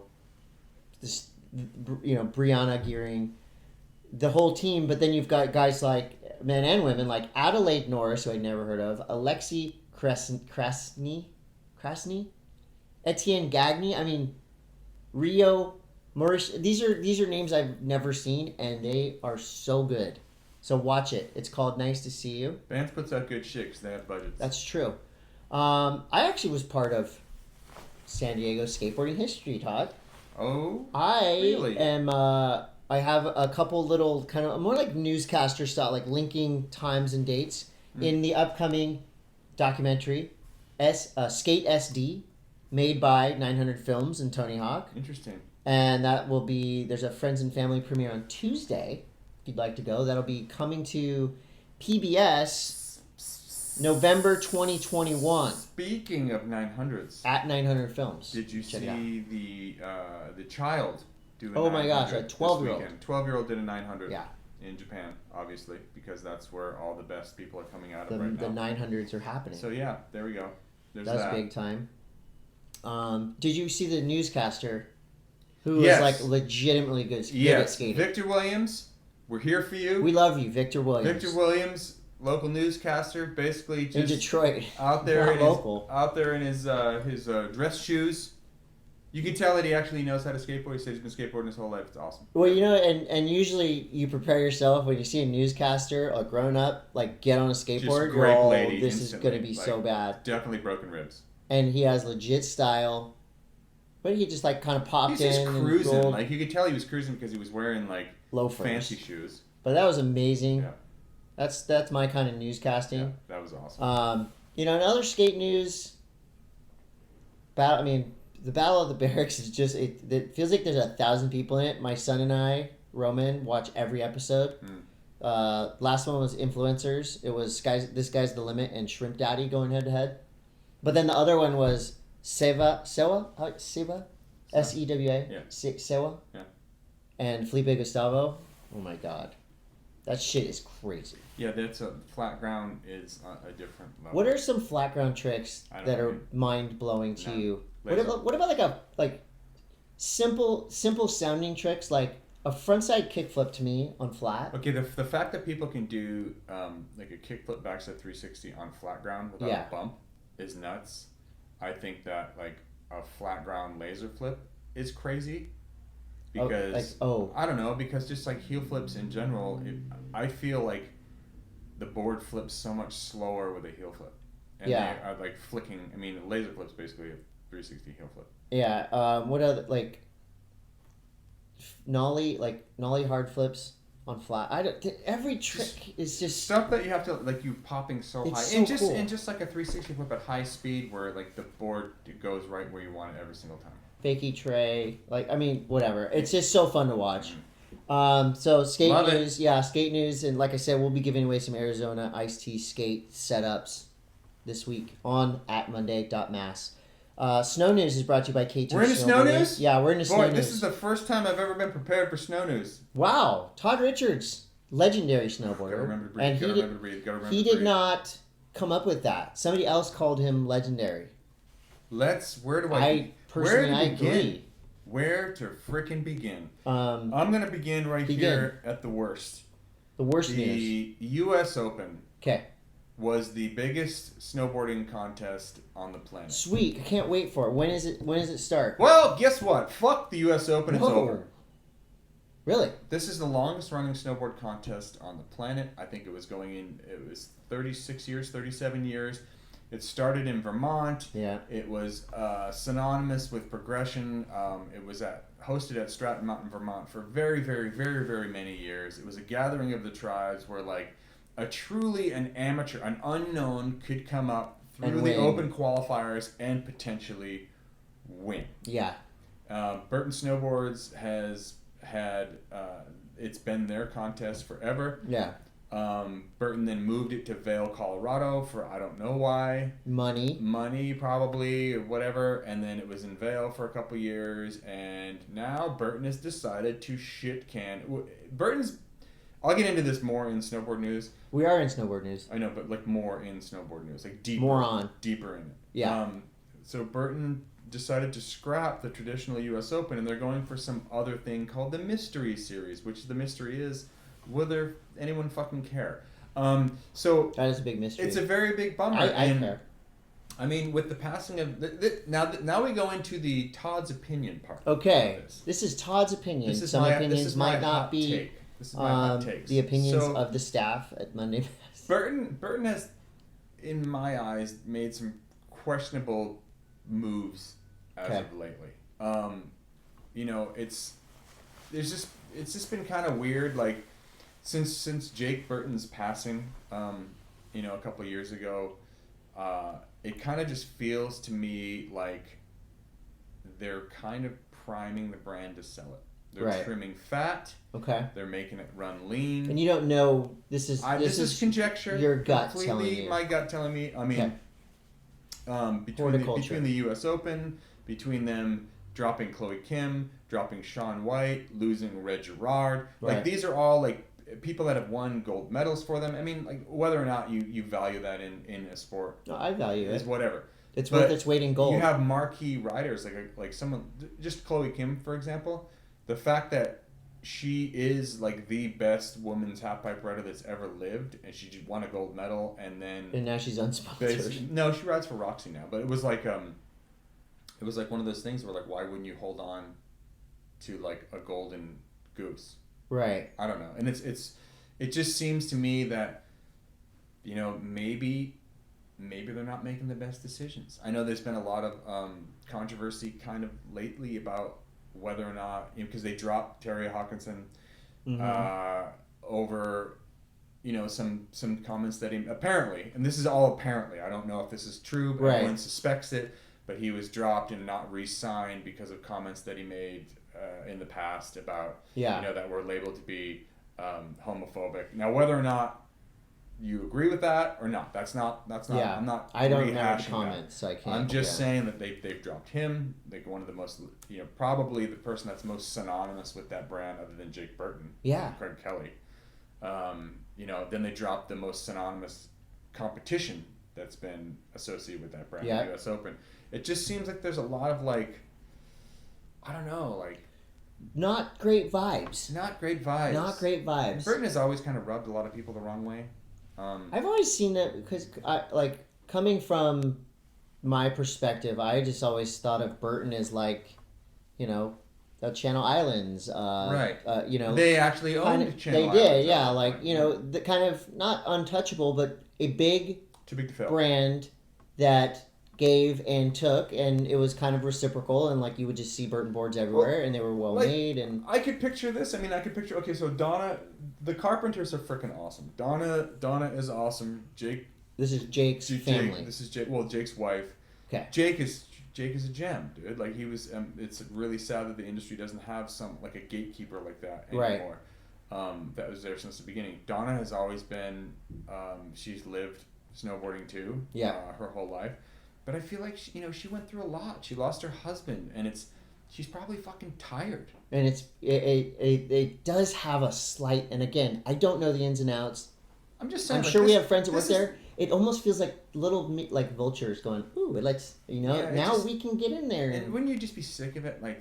Brianna Gearing, the whole team. But then you've got guys like men and women like Adelaide Norris, who I'd never heard of, Alexi Krasny, Etienne Gagny. I mean, Rio, Maurice. These are names I've never seen, and they are so good. So watch it. It's called Nice to See You. Vans puts out good shit because they have budgets. That's true. I actually was part of San Diego skateboarding history, Todd. Oh. I Really? am. I have a couple little kind of more like newscaster style, like linking times and dates in the upcoming documentary, Skate SD, made by 900 Films and Tony Hawk, Interesting. and that will be. There's a friends and family premiere on Tuesday. If you'd like to go, that'll be coming to PBS November 2021 Speaking of 900s, at 900 Films. did you Check it out. see the child do a Oh my gosh, 900 a this 12-year-old. weekend? 12-year-old did a 900 Yeah. in Japan, obviously, because that's where all the best people are coming out The, of right the now. 900s are happening. So yeah, there we go. There's That's that. big time. Did you see the newscaster who Yes. was like legitimately good at Yes, skating? Victor Williams, we're here for you. We love you, Victor Williams. Victor Williams, local newscaster, basically in just Detroit. out there Not in local. his dress shoes. You can tell that he actually knows how to skateboard. He says he's been skateboarding his whole life. It's awesome. Well, and usually you prepare yourself when you see a newscaster, a grown up, like get on a skateboard. You're grape all, lady this is instantly, going to be like- so bad. Definitely broken ribs. And he has legit style. But he just like kind of popped He's in just and cruising. rolled Like you could tell he was cruising because he was wearing like loafers. fancy shoes. But that was amazing. Yeah. That's my kind of newscasting. Yeah, that was awesome. In other skate news, the Battle of the Barracks is just it feels like there's 1,000 people in it. My son and I, Roman, watch every episode. Last one was influencers. It was This Guy's the Limit and Shrimp Daddy going head to head. But then the other one was Sewa, Sewa, S-E-W-A, Yeah. Sewa, Yeah. and Felipe Gustavo. Oh my God, that shit is crazy. Yeah, that's a flat ground is a different level. What are some flat ground tricks that are mind blowing to you? What about like simple sounding tricks like a frontside kickflip to me on flat? Okay, the fact that people can do like a kickflip backside 360 on flat ground without a bump is nuts. I think that like a flat ground laser flip is crazy because I don't know, because just like heel flips in general, I feel like the board flips so much slower with a heel flip, and they are like flicking. I mean, a laser flip's basically a 360 heel flip. Yeah. What other like nollie hard flips on flat? Every trick is just stuff that you have to like you popping so high, so and just cool. and just like a 360 flip at high speed where like the board goes right where you want it every single time. Fakey tray, whatever. It's just so fun to watch. So skate Love news, skate news, and like I said, we'll be giving away some Arizona iced tea skate setups this week on at Monday.mass. Snow news is brought to you by K2. We're into snow news? Yeah, we're into snow news. This is the first time I've ever been prepared for snow news. Wow, Todd Richards, legendary snowboarder, Gotta remember to breathe. He did not come up with that. Somebody else called him legendary. Where do I agree. Where to frickin' begin? I'm gonna begin here at the worst. The worst news. The U.S. Open. Okay. Was the biggest snowboarding contest on the planet. Sweet, I can't wait for it. When does it start? Well, guess what? Fuck the U.S. Open. It's over. Really? This is the longest running snowboard contest on the planet. I think it was 36 years, 37 years. It started in Vermont. Yeah. It was synonymous with progression. It was hosted at Stratton Mountain, Vermont for very, very, very, very many years. It was a gathering of the tribes where an amateur, an unknown could come up through the open qualifiers and potentially win. Yeah. Burton Snowboards has had, it's been their contest forever. Yeah. Burton then moved it to Vail, Colorado for I don't know why. Money probably, or whatever. And then it was in Vail for a couple years. And now Burton has decided to shit can. I'll get into this more in snowboard news. We are in snowboard news. I know, but more in snowboard news. Deeper in it. Yeah. So Burton decided to scrap the traditional U.S. Open, and they're going for some other thing called the Mystery Series, which the mystery is whether anyone fucking care. So that is a big mystery. It's a very big bummer. I care. I mean, with the passing of now we go into the Todd's opinion part. Okay, this is Todd's opinion. Some opinions might not be. Take. This is my hot takes. The opinions of the staff at Monday. Burton has, in my eyes, made some questionable moves as of lately. It's just been kind of weird. Like since Jake Burton's passing, a couple of years ago, it kind of just feels to me like they're kind of priming the brand to sell it. They're trimming fat. Okay. They're making it run lean. And you don't know. This is conjecture. Your gut telling you. My gut telling me. I mean, between the U.S. Open, between them dropping Chloe Kim, dropping Shaun White, losing Red Gerard, these are all people that have won gold medals for them. I mean, whether or not you value that in a sport, no, I value it. Is whatever. It's worth its weight in gold. You have marquee riders like someone, just Chloe Kim, for example. The fact that she is the best women's halfpipe rider that's ever lived, and she just won a gold medal, and now she's unsponsored. No, she rides for Roxy now, but it was one of those things where why wouldn't you hold on to a golden goose? Right. I don't know, and it just seems to me that maybe maybe they're not making the best decisions. I know there's been a lot of controversy kind of lately about whether or not, because they dropped Terry Hawkinson over, some comments that he apparently, and this is all apparently, I don't know if this is true, but everyone suspects it, but he was dropped and not re-signed because of comments that he made in the past about, that were labeled to be homophobic. Now, whether or not you agree with that or not, that's not. Yeah. I'm not. I don't know rehashing the comments, so I can't. I'm just saying that they've dropped him. Like one of the most, probably the person that's most synonymous with that brand, other than Jake Burton. Yeah. And Craig Kelly. Then they dropped the most synonymous competition that's been associated with that brand, the U.S. Open. It just seems like there's a lot of I don't know, not great vibes. Not great vibes. Not great vibes. Burton has always kind of rubbed a lot of people the wrong way. I've always seen that because, coming from my perspective, I just always thought of Burton as the Channel Islands. Right. They actually owned Channel They Islands. did, yeah. The kind of not untouchable, but a big, too big to fail brand that gave and took, and it was kind of reciprocal, and you would just see Burton boards everywhere, and they were well made. And I could picture this. Okay, so Donna, the Carpenters are freaking awesome. Donna is awesome. This is Jake's family. This is Jake. Well, Jake's wife. Okay. Jake is a gem, dude. He was. It's really sad that the industry doesn't have a gatekeeper like that anymore. Right. That was there since the beginning. Donna has always been. She's lived snowboarding too. Yeah. Her whole life. But I feel like she went through a lot. She lost her husband, and she's probably fucking tired. And it does have a slight. And again, I don't know the ins and outs. I'm just saying. I'm sure we have friends that work there. It almost feels like little vultures going, ooh, now we can get in there. And wouldn't you just be sick of it? I'm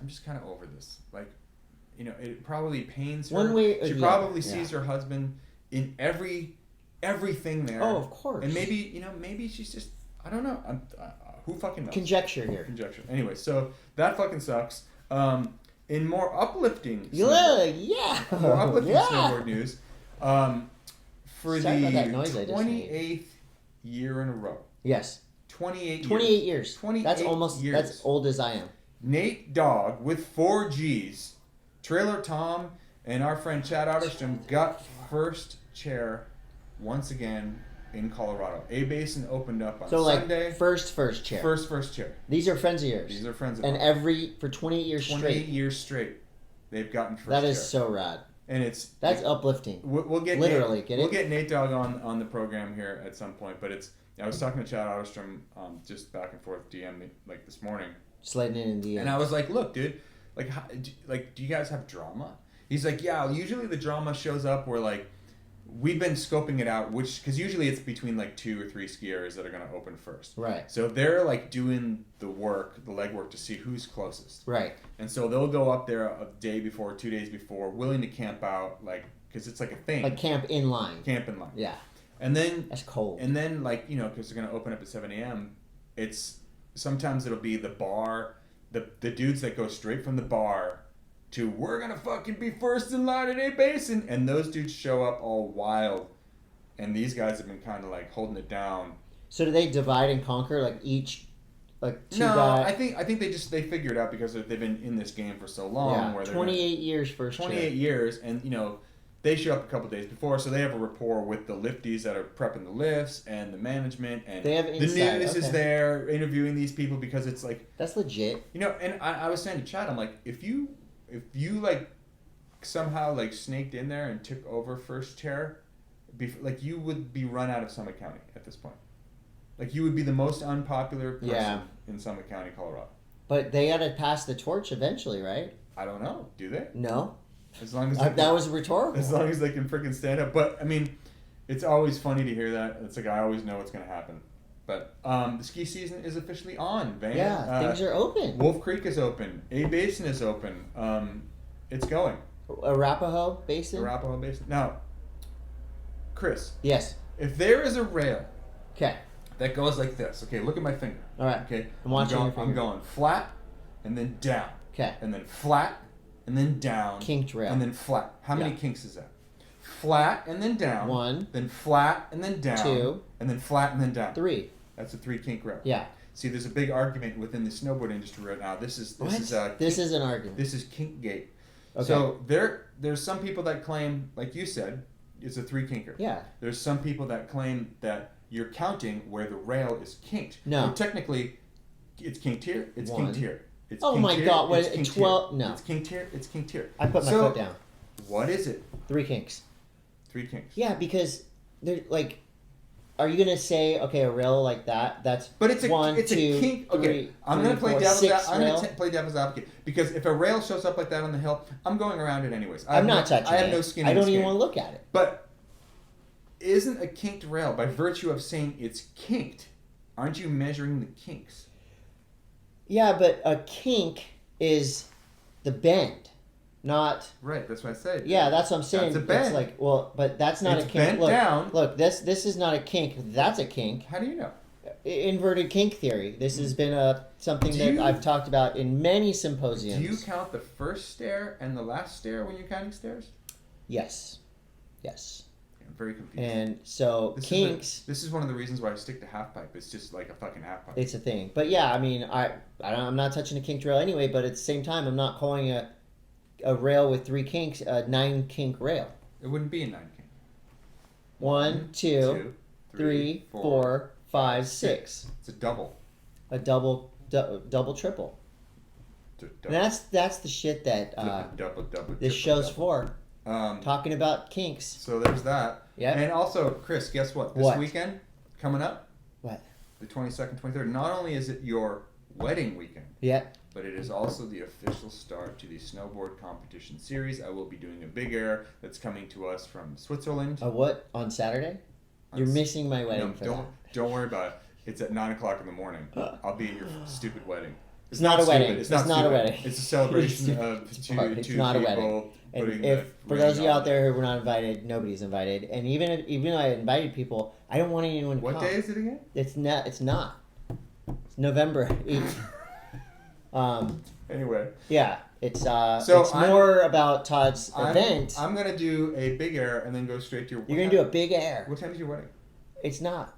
just kind of over this. It probably pains her. One way, she probably sees her husband in everything there. Oh, of course. And maybe she's just. I don't know. Who fucking knows? Conjecture here. Conjecture. Anyway, so that fucking sucks. In more uplifting snowboard news, for Sorry the about that noise I just 28th year in a row. Yes. 28 years. 28 that's almost years. That's old as I am. Nate Dogg with 4 G's, Trailer Tom, and our friend Chad Otterstrom got first chair once again in Colorado. A-Basin opened up on Sunday. First chair. First chair. These are friends of yours. These are friends of mine. And for 28 years 28 years straight, they've gotten first chair. That is so rad. And that's uplifting. We'll get literally Nate, get it. We'll get Nate Dogg on the program here at some point. But I was talking to Chad Otterstrom just back and forth DM this morning. Sliding in DM. And I was like, look, dude, do you guys have drama? He's like, yeah. Usually the drama shows up where we've been scoping it out, because usually it's between 2 or 3 skiers that are going to open first. Right. So they're doing the legwork to see who's closest. Right. And so they'll go up there a day before, 2 days before, willing to camp out, because it's a thing. Camp in line. Camp in line. Yeah. And then that's cold. And then because they're going to open up at 7 a.m., sometimes it'll be the bar, the dudes that go straight from the bar to we're gonna fucking be first in line at A-Basin, and those dudes show up all wild, and these guys have been kind of holding it down. So do they divide and conquer each two no, guys? I think they figure it out because they've been in this game for so long. Yeah, where 28 years first. 28 years, and they show up a couple days before, so they have a rapport with the lifties that are prepping the lifts and the management, and they have inside, the news is there interviewing these people because it's that's legit. And I was saying to Chad, I'm if you somehow snaked in there and took over first chair, you would be run out of Summit County at this point. You would be the most unpopular person in Summit County, Colorado. But they got to pass the torch eventually, right? I don't know. Do they? No. As long as that was rhetorical. As long as they can freaking stand up. But it's always funny to hear that. It's I always know what's going to happen. But the ski season is officially on, Van. Yeah, things are open. Wolf Creek is open. A-Basin is open. It's going. Arapahoe Basin? Arapahoe Basin. Now, Chris. Yes. If there is a rail okay, that goes like this. Okay, look at my finger. All right. Okay. I'm watching your finger. I'm going flat and then down. Okay. And then flat and then down. Kinked rail. And then flat. How many kinks is that? flat and then down. 1. Then flat and then down. 2. And then flat and then down. 3. That's a 3 kink rail. Yeah. See, there's a big argument within the snowboard industry right now. This is an argument. This is kink gate. Okay. So there's some people that claim, like you said, it's a 3 kinker. Yeah. There's some people that claim that you're counting where the rail is kinked. No. Well, technically, it's kinked here. It's 1. kinked here. It's Oh kinked my here, God! What? it's kinked 12? here. No. It's kinked here. It's kinked here. I put my foot down. What is it? 3 kinks. 3 kinks. Yeah, because they're like, are you gonna say okay, a rail like that? That's But it's a 1, it's 2, a kink. Okay, 3, I'm gonna play 4, devil's 6 I'm rail. gonna play devil's advocate because if a rail shows up like that on the hill, I'm going around it anyways. I'm not touching it. I have no skin. I in don't this even game. want to look at it. But isn't a kinked rail by virtue of saying it's kinked? Aren't you measuring the kinks? Yeah, but a kink is the bend, not. Right. That's what I said. Yeah, that's what I'm saying. That's a bend. It's like, well, but that's not It's a kink. bent Look, down. look, this is not a kink. That's a kink. How do you know? Inverted kink theory. This has been something Do that you- I've talked about in many symposiums. Do you count the first stair and the last stair when you're counting stairs? Yes. Yes. I'm very confused. And so kinks. This is one of the reasons why I stick to half pipe. It's just like a fucking half pipe. It's a thing. But yeah, I mean, I'm not touching a kink rail anyway. But at the same time, I'm not calling a rail with 3 kinks a 9 kink rail. It wouldn't be a 9 kink. 1, 2, 3, 4, 5, 6. It's a double. A double, triple. And that's the shit that double. this show's for. Um, Talking about kinks. So there's that. Yeah. And also, Chris, guess what? This What? weekend coming up, What? the 22nd, 23rd. Not only is it your wedding weekend, Yeah. but it is also the official start to the snowboard competition series. I will be doing a big air that's coming to us from Switzerland. A what? On Saturday? You're missing my wedding for Don't worry about it. It's at 9:00 in the morning. I'll be at your stupid wedding. It's not a wedding. Stupid. It's not a stupid. wedding. It's a celebration It's of two It's two not a people wedding. And putting if the for those of you ring out on there who were not invited, nobody's invited. And even though I invited people, I don't want anyone to What come. day is it again? It's not. It's not. It's November 8th. Anyway. Yeah. It's So it's more about Todd's event. I'm gonna do a big air and then go straight to your. You're gonna do a big air. What time is your wedding? It's not.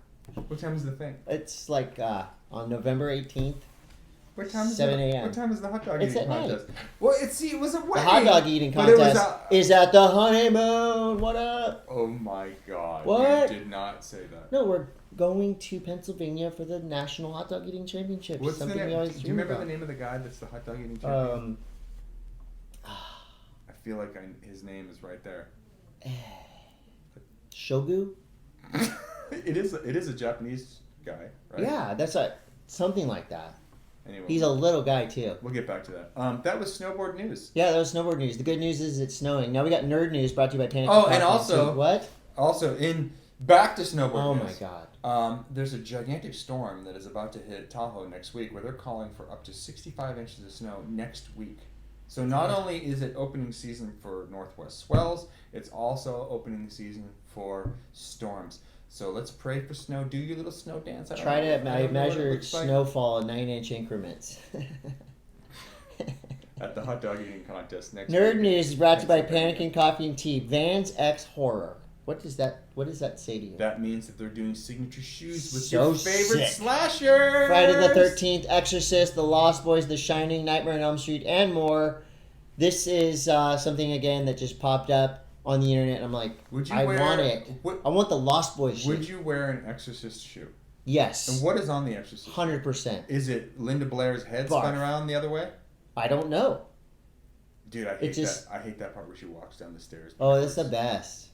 What time is the thing? It's like on November 18th. What time is 7 the, a.m. What time is the hot dog It's eating at night. contest? Well, it was a wedding. The hot dog eating but it was contest is at the honeymoon. What up? Oh my God! What? You did not say that. No, we're going to Pennsylvania for the National Hot Dog Eating Championships. What's the Something name? we always Do you dream remember about. the name of the guy that's the hot dog eating champion? I feel like his name is right there. Shogu? It is a Japanese guy, right? Yeah, that's something like that. Anyway, He's a little guy too. we'll get back to that. That was snowboard news. Yeah, that was snowboard news. The good news is it's snowing. Now we got nerd news brought to you by Pannikin Oh, Coffee and also- Tea. What? Also, back to snowboard Oh news. my God. There's a gigantic storm that is about to hit Tahoe next week, where they're calling for up to 65 inches of snow next week. So not only is it opening season for northwest swells, it's also opening season for storms. So let's pray for snow. Do your little snow dance. I don't Try know to what it measure looks like. snowfall in 9-inch increments. At the hot dog eating contest next Nerd week. news is brought to you by Pennsylvania. Pannikin Coffee and Tea. Vans X Horror. What does that say to you? That means that they're doing signature shoes with So your favorite sick. slashers. Friday the 13th, Exorcist, The Lost Boys, The Shining, Nightmare on Elm Street, and more. This is something, again, that just popped up on the internet. And I'm like, Would you I wear, want it. I want the Lost Boys shit. Would you wear an Exorcist shoe? Yes. And what is on the Exorcist? 100%. Is it Linda Blair's head Barf. spun around the other way? I don't know. Dude, I hate It's just- that. I hate that part where she walks down the stairs. Oh, that's the best.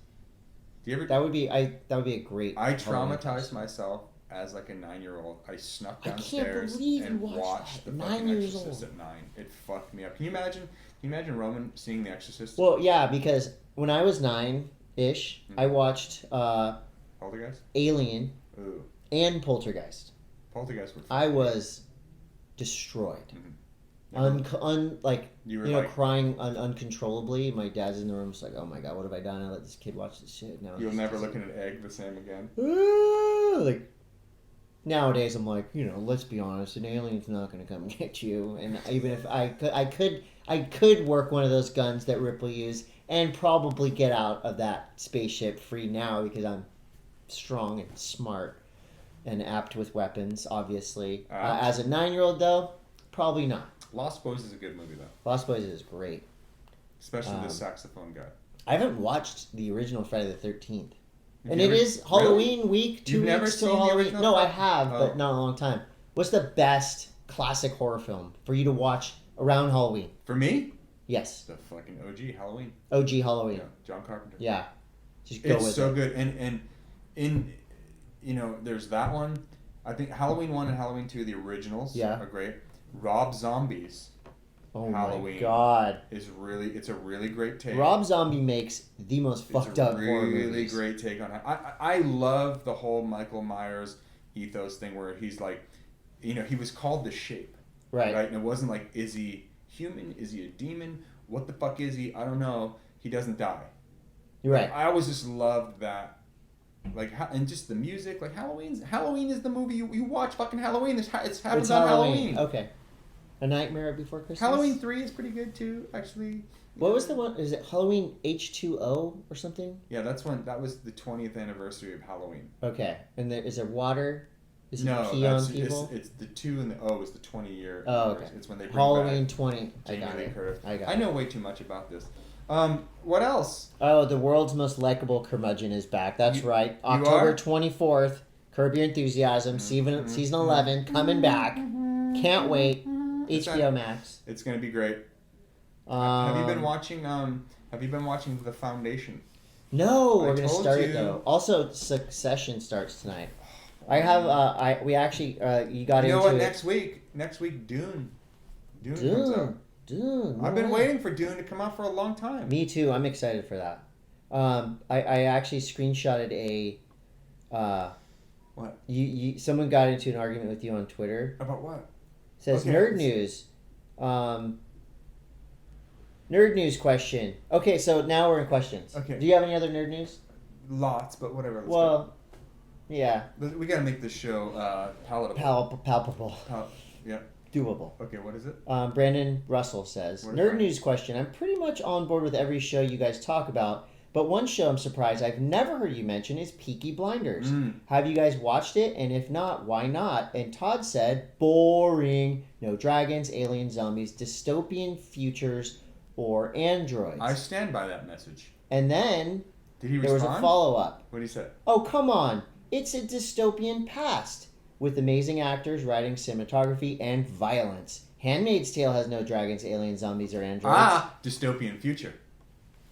Do you ever? That would be a great. I Halloween traumatized myself as like a 9-year-old. I snuck I can't downstairs believe you and watched watched that. the 9 fucking years Exorcist old. at 9. It fucked me up. Can you imagine? Can you imagine Roman seeing the Exorcist? Well, yeah, because when I was 9-ish, I watched Poltergeist. Alien Ooh, and Poltergeist. Poltergeist would. I was destroyed. You were like, crying uncontrollably. My dad's in the room, just like, oh my God, what have I done? I let this kid watch this shit. Now you'll never look at an egg the same again. like nowadays, I'm like, let's be honest, an alien's not going to come get you. And even if I could work one of those guns that Ripley used and probably get out of that spaceship free now because I'm strong and smart and apt with weapons, obviously. As a 9-year-old, though, probably not. Lost Boys is a good movie, though. Lost Boys is great. Especially the saxophone guy. I haven't watched the original Friday the 13th. Have And you it ever- is Halloween Really? week, 2 You've never weeks seen till the Halloween. original No, I Friday? have, Oh. but not in a long time. What's the best classic horror film for you to watch around Halloween? For me, Yes. the fucking OG Halloween. OG Halloween. Yeah, John Carpenter. Yeah. Just go It's with so it. good, and in there's that one. I think Halloween 1 and Halloween 2, the originals, Yeah. are great. Rob Zombie's Oh Halloween my god. it's a really great take. Rob Zombie makes the most fucked up horror really movies. great take on it. I love the whole Michael Myers ethos thing where he's like, he was called the Shape, Right. and it wasn't like, is he human? Is he a demon? What the fuck is he? I don't know. He doesn't die. You're right. I always just loved that. Like, and just the music, like Halloween is the movie you watch. Fucking Halloween, it happens It's on Halloween. Halloween. Okay. A Nightmare Before Christmas. Halloween 3 is pretty good too, actually. What was the one? Is it Halloween H2O or something? Yeah, that was the 20th anniversary of Halloween. Okay. And is there water? Is it No, pee on people? it's the 2 and the O is the 20-year. Oh, okay. It's when they bring Halloween back 20. I Jamie got Lee it. Curtis. I got I it. know way too much about this. What else? Oh, the world's most likable curmudgeon is back. That's right. October are? 24th. Curb Your Enthusiasm. Season 11 coming back. Can't wait. It's HBO on- Max. It's gonna be great. Have you been watching? Have you been watching The Foundation? No, I we're gonna told start you. it though. Also, Succession starts tonight. I have. We actually. You got You know into what? it. Next week, Dune comes out. Dune. I've been no. waiting for Dune to come out for a long time. Me too. I'm excited for that. I actually screenshotted a. What? Someone got into an argument with you on Twitter. About what? It says Okay. nerd news. Nerd news question. Okay, so now we're in questions. Okay. Do you have any other nerd news? Lots, but whatever. Let's Well, yeah. go. We gotta make this show palatable. Palpable. Yeah. Doable. Okay. What is it? Brandon Russell says, What is nerd that? news question. I'm pretty much on board with every show you guys talk about, but one show I'm surprised I've never heard you mention is Peaky Blinders. Have you guys watched it? And if not, why not? And Todd said, boring. No dragons, aliens, zombies, dystopian futures, or androids. I stand by that message. And then Did he there was respond? a follow-up. What did he say? Oh, come on. It's a dystopian past with amazing actors, writing, cinematography, and violence. Handmaid's Tale has no dragons, aliens, zombies, or androids. Dystopian future.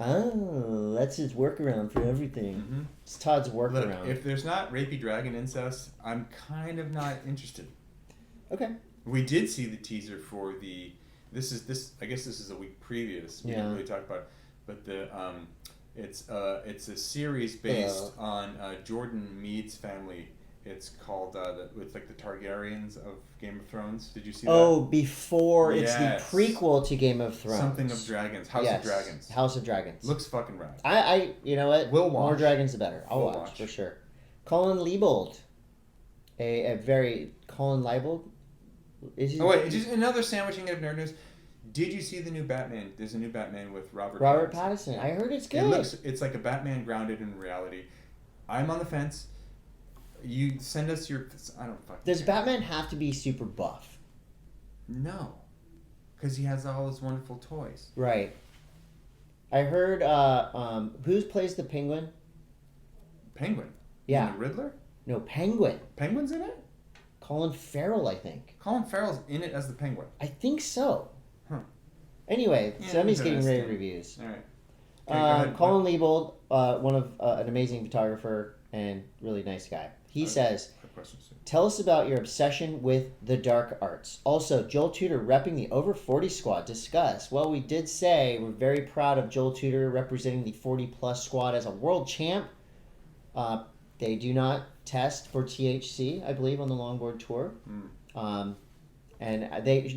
Oh, that's his workaround for everything. Mm-hmm. It's Todd's Look, workaround. if there's not rapey dragon incest, I'm kind of not interested. Okay. We did see the teaser for the. I guess this is a week previous. We didn't Yeah. really talk about it, but it's a series based on Jordan Mead's family. It's called it's like the Targaryens of Game of Thrones. Did you see Oh, before Yes. it's the prequel to Game of that? Thrones. Something of Dragons. House Yes. of Dragons. House of Dragons. Looks fucking rad. I you know what? We'll More watch. dragons the better. I'll We'll watch watch. for sure. Colin Leibold. A very Colin Leibold. Is he, Oh wait, just another sandwiching of nerd news. Did you see the new Batman? There's a new Batman with Robert Pattinson. I heard it's good. It's like a Batman grounded in reality. I'm on the fence. You send us your. I don't fucking. Does care. Batman have to be super buff? No, because he has all those wonderful toys. Right. I heard. Who plays the Penguin? Penguin. Yeah. And the Riddler. No, Penguin. Penguin's in it. Colin Farrell, I think. Colin Farrell's in it as the Penguin. I think so. Huh. Anyway, Yeah, somebody's getting rave interesting. reviews. All right. Okay, go ahead. Colin Leibold, one of an amazing photographer and really nice guy. He says, Quick question, Sue. tell us about your obsession with the dark arts. Also, Joel Tudor repping the over 40 squad. Discuss. Well, we did say we're very proud of Joel Tudor representing the 40 plus squad as a world champ. They do not test for THC, I believe, on the longboard tour. And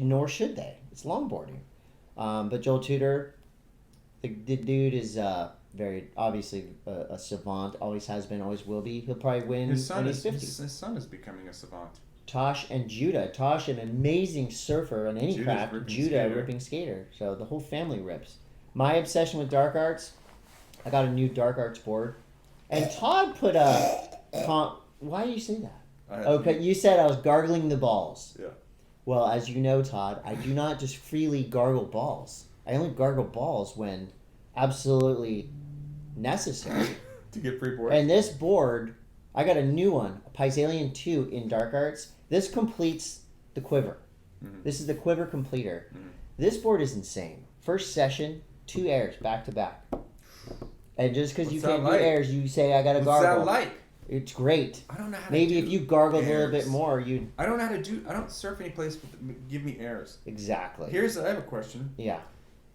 nor should they. It's longboarding. But Joel Tudor, the dude is very obviously a savant. Always has been, always will be. He'll probably win His son when he's 50. his son is becoming a savant. Tosh and Judah. Tosh, an amazing surfer on any Judah's craft. ripping Judah, skater. ripping skater. So the whole family rips. My obsession with dark arts, I got a new dark arts board. And Todd put a... Why do you say that? Okay, you said I was gargling the balls. Yeah. Well, as you know, Todd, I do not just freely gargle balls. I only gargle balls when absolutely necessary. To get free boards. And this board, I got a new one, a Pisalian 2 in dark arts. This completes the quiver. Mm-hmm. This is the quiver completer. Mm-hmm. This board is insane. First session, 2 airs back to back. And just because you can't do airs, you say I got to gargle. What's that like? It's great. I don't know how Maybe to do if you gargled airs. a little bit more, you'd... I don't know how to do... I don't surf any place with give me airs. Exactly. I have a question. Yeah.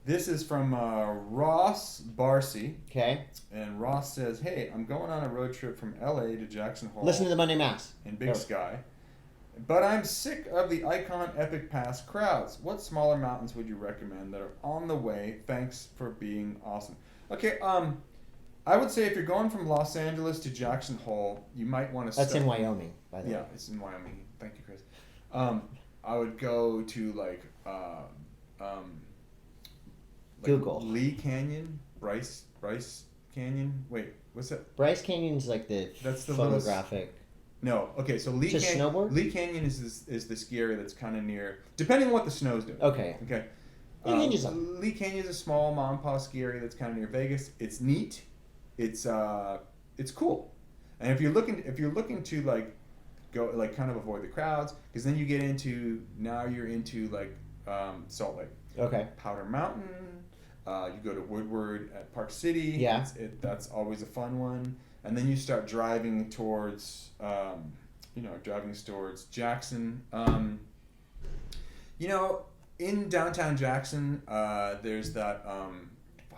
This is from Ross Barcy. Okay. And Ross says, hey, I'm going on a road trip from LA to Jackson Hole. Listen to the Monday Mass. In Big Sky. But I'm sick of the Icon Epic Pass crowds. What smaller mountains would you recommend that are on the way? Thanks for being awesome. Okay, I would say if you're going from Los Angeles to Jackson Hole, you might want to That's in Wyoming, by the way. Yeah, it's in Wyoming. Thank you, Chris. I would go to like Google. Lee Canyon, Bryce Canyon. Wait, what's that? Bryce Canyon's like That's the photographic. No, okay, so Lee Just Canyon. snowboard? Lee Canyon is the ski area that's kind of near, depending on what the snow's doing. Okay. Okay. Lee Canyon is a small mom and pop ski area that's kind of near Vegas. It's neat. It's cool. And if you're looking to like go like kind of avoid the crowds, because then you get into like Salt Lake. Okay. Powder Mountain. You go to Woodward at Park City. Yeah. That's always a fun one. And then you start driving towards Jackson. In downtown Jackson, there's that,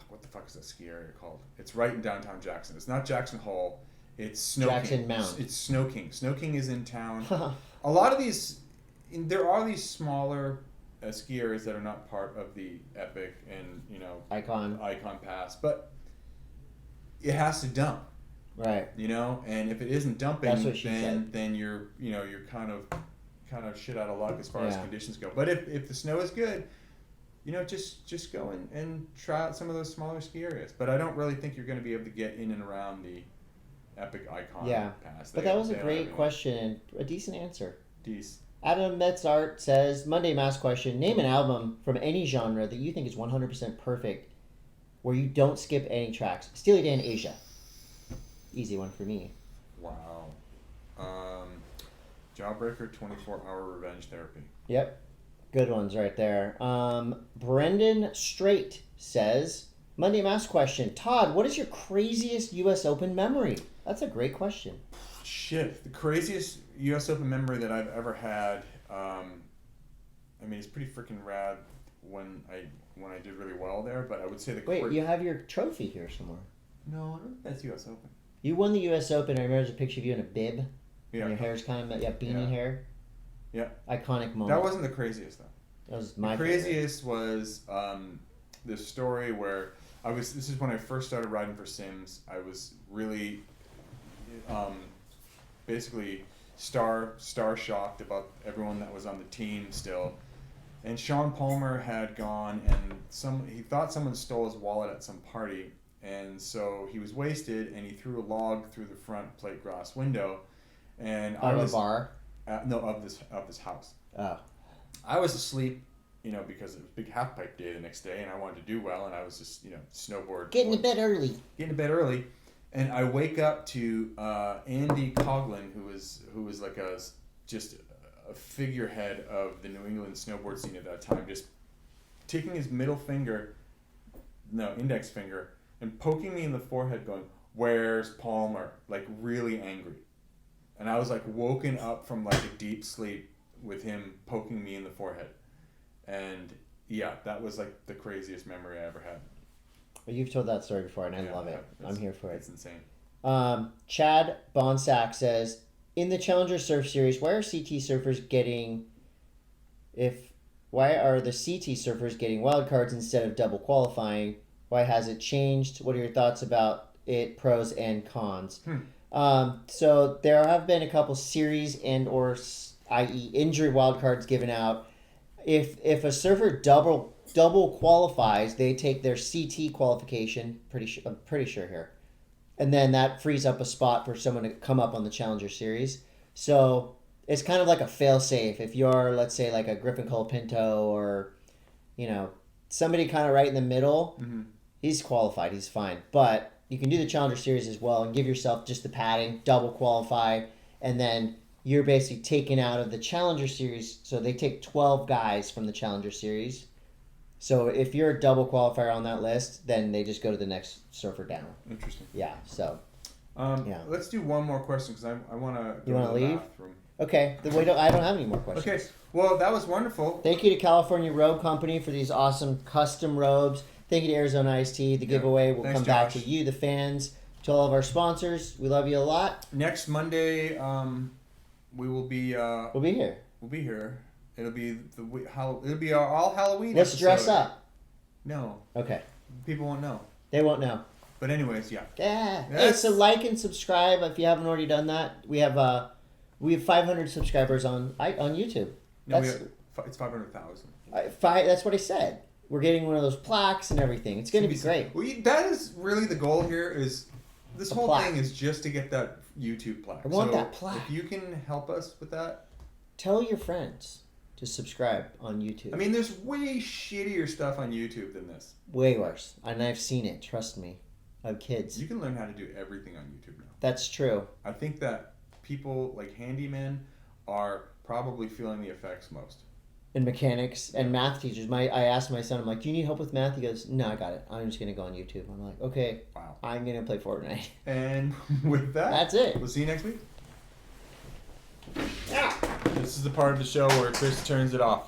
what the fuck is that ski area called? It's right in downtown Jackson. It's not Jackson Hole. It's Snow Jackson King. Mountain. It's Snow King. Snow King is in town. A lot of these, there are these smaller ski areas that are not part of the Epic and, Icon Pass, but it has to dump. Right. And if it isn't dumping, That's what she said. then you're kind of shit out of luck as far as conditions go. But if the snow is good, just go and try out some of those smaller ski areas. But I don't really think you're going to be able to get in and around the Epic Icon Pass. But that was a great question and a decent answer. Decent. Adam Metzart says, Monday Mass question, name an album from any genre that you think is 100% perfect where you don't skip any tracks. Steely Dan, Asia. Easy one for me. Wow. Jawbreaker, 24-Hour Revenge Therapy. Yep. Good ones right there. Brendan Straight says, Monday Mass question, Todd, what is your craziest U.S. Open memory? That's a great question. Shit. The craziest U.S. Open memory that I've ever had, it's pretty freaking rad when I did really well there, but I would say you have your trophy here somewhere. No, I don't think that's U.S. Open. You won the U.S. Open. I remember there's a picture of you in a bib. Yeah. And your hair's kind of, beanie hair. Yeah. Iconic moment. That wasn't the craziest, though. That was my craziest was this story where this is when I first started riding for Sims. I was really basically star shocked about everyone that was on the team still. And Sean Palmer had gone and he thought someone stole his wallet at some party. And so he was wasted, and he threw a log through the front plate glass window. And Out of a bar? Of this house. Oh. I was asleep, because it was big half pipe day the next day, and I wanted to do well, and I was just, snowboard. Getting to bed early. And I wake up to Andy Coughlin, who was like just a figurehead of the New England snowboard scene at that time, just taking his index finger, and poking me in the forehead going, "Where's Palmer?" Like really angry. And I was like woken up from like a deep sleep with him poking me in the forehead. And yeah, that was like the craziest memory I ever had. Well, you've told that story before, and I love it. I'm here for it. It's insane. Chad Bonsack says, in the Challenger Surf Series, why are the CT surfers getting wildcards instead of double qualifying? Why has it changed? What are your thoughts about it, pros and cons? So there have been a couple series and or i.e. injury wildcards given out, if a surfer double qualifies, they take their CT qualification. I'm pretty sure here, and then that frees up a spot for someone to come up on the Challenger Series. So it's kind of like a fail safe. If you're, let's say, like a Griffin Colapinto or, somebody kind of right in the middle, he's qualified. He's fine. But you can do the Challenger Series as well and give yourself just the padding, double qualify, and then you're basically taken out of the Challenger Series. So they take 12 guys from the Challenger Series. So if you're a double qualifier on that list, then they just go to the next surfer down. Interesting. Yeah, so. Let's do one more question because I want to You want to leave? bathroom. Okay, I don't have any more questions. Okay, well, that was wonderful. Thank you to California Robe Company for these awesome custom robes. Thank you to Arizona Iced Tea. The giveaway will Thanks, come back to Josh. you, the fans, to all of our sponsors. We love you a lot. Next Monday, we will be. We'll be here. We'll be here. It'll be it'll be our all Halloween. Let's episode. dress up. No, Okay. people won't know. They won't know. But anyways, yeah. Yeah. Hey, Yes. so like and subscribe if you haven't already done that. We have 500 subscribers on YouTube. No, That's it's 500,000. That's what I said. We're getting one of those plaques and everything. It's going to be great. Well, that is really the goal here. Is this A whole plaque. thing is just to get that YouTube plaque. I want So that plaque. If you can help us with that. Tell your friends to subscribe on YouTube. I mean, there's way shittier stuff on YouTube than this. Way worse. And I've seen it. Trust me. I have kids. You can learn how to do everything on YouTube now. That's true. I think that people like handymen are probably feeling the effects most. And mechanics and math teachers. I asked my son, I'm like, do you need help with math? He goes, no, I got it. I'm just going to go on YouTube. I'm like, okay, Wow. I'm going to play Fortnite. And with that, That's it. We'll see you next week. This is the part of the show where Chris turns it off.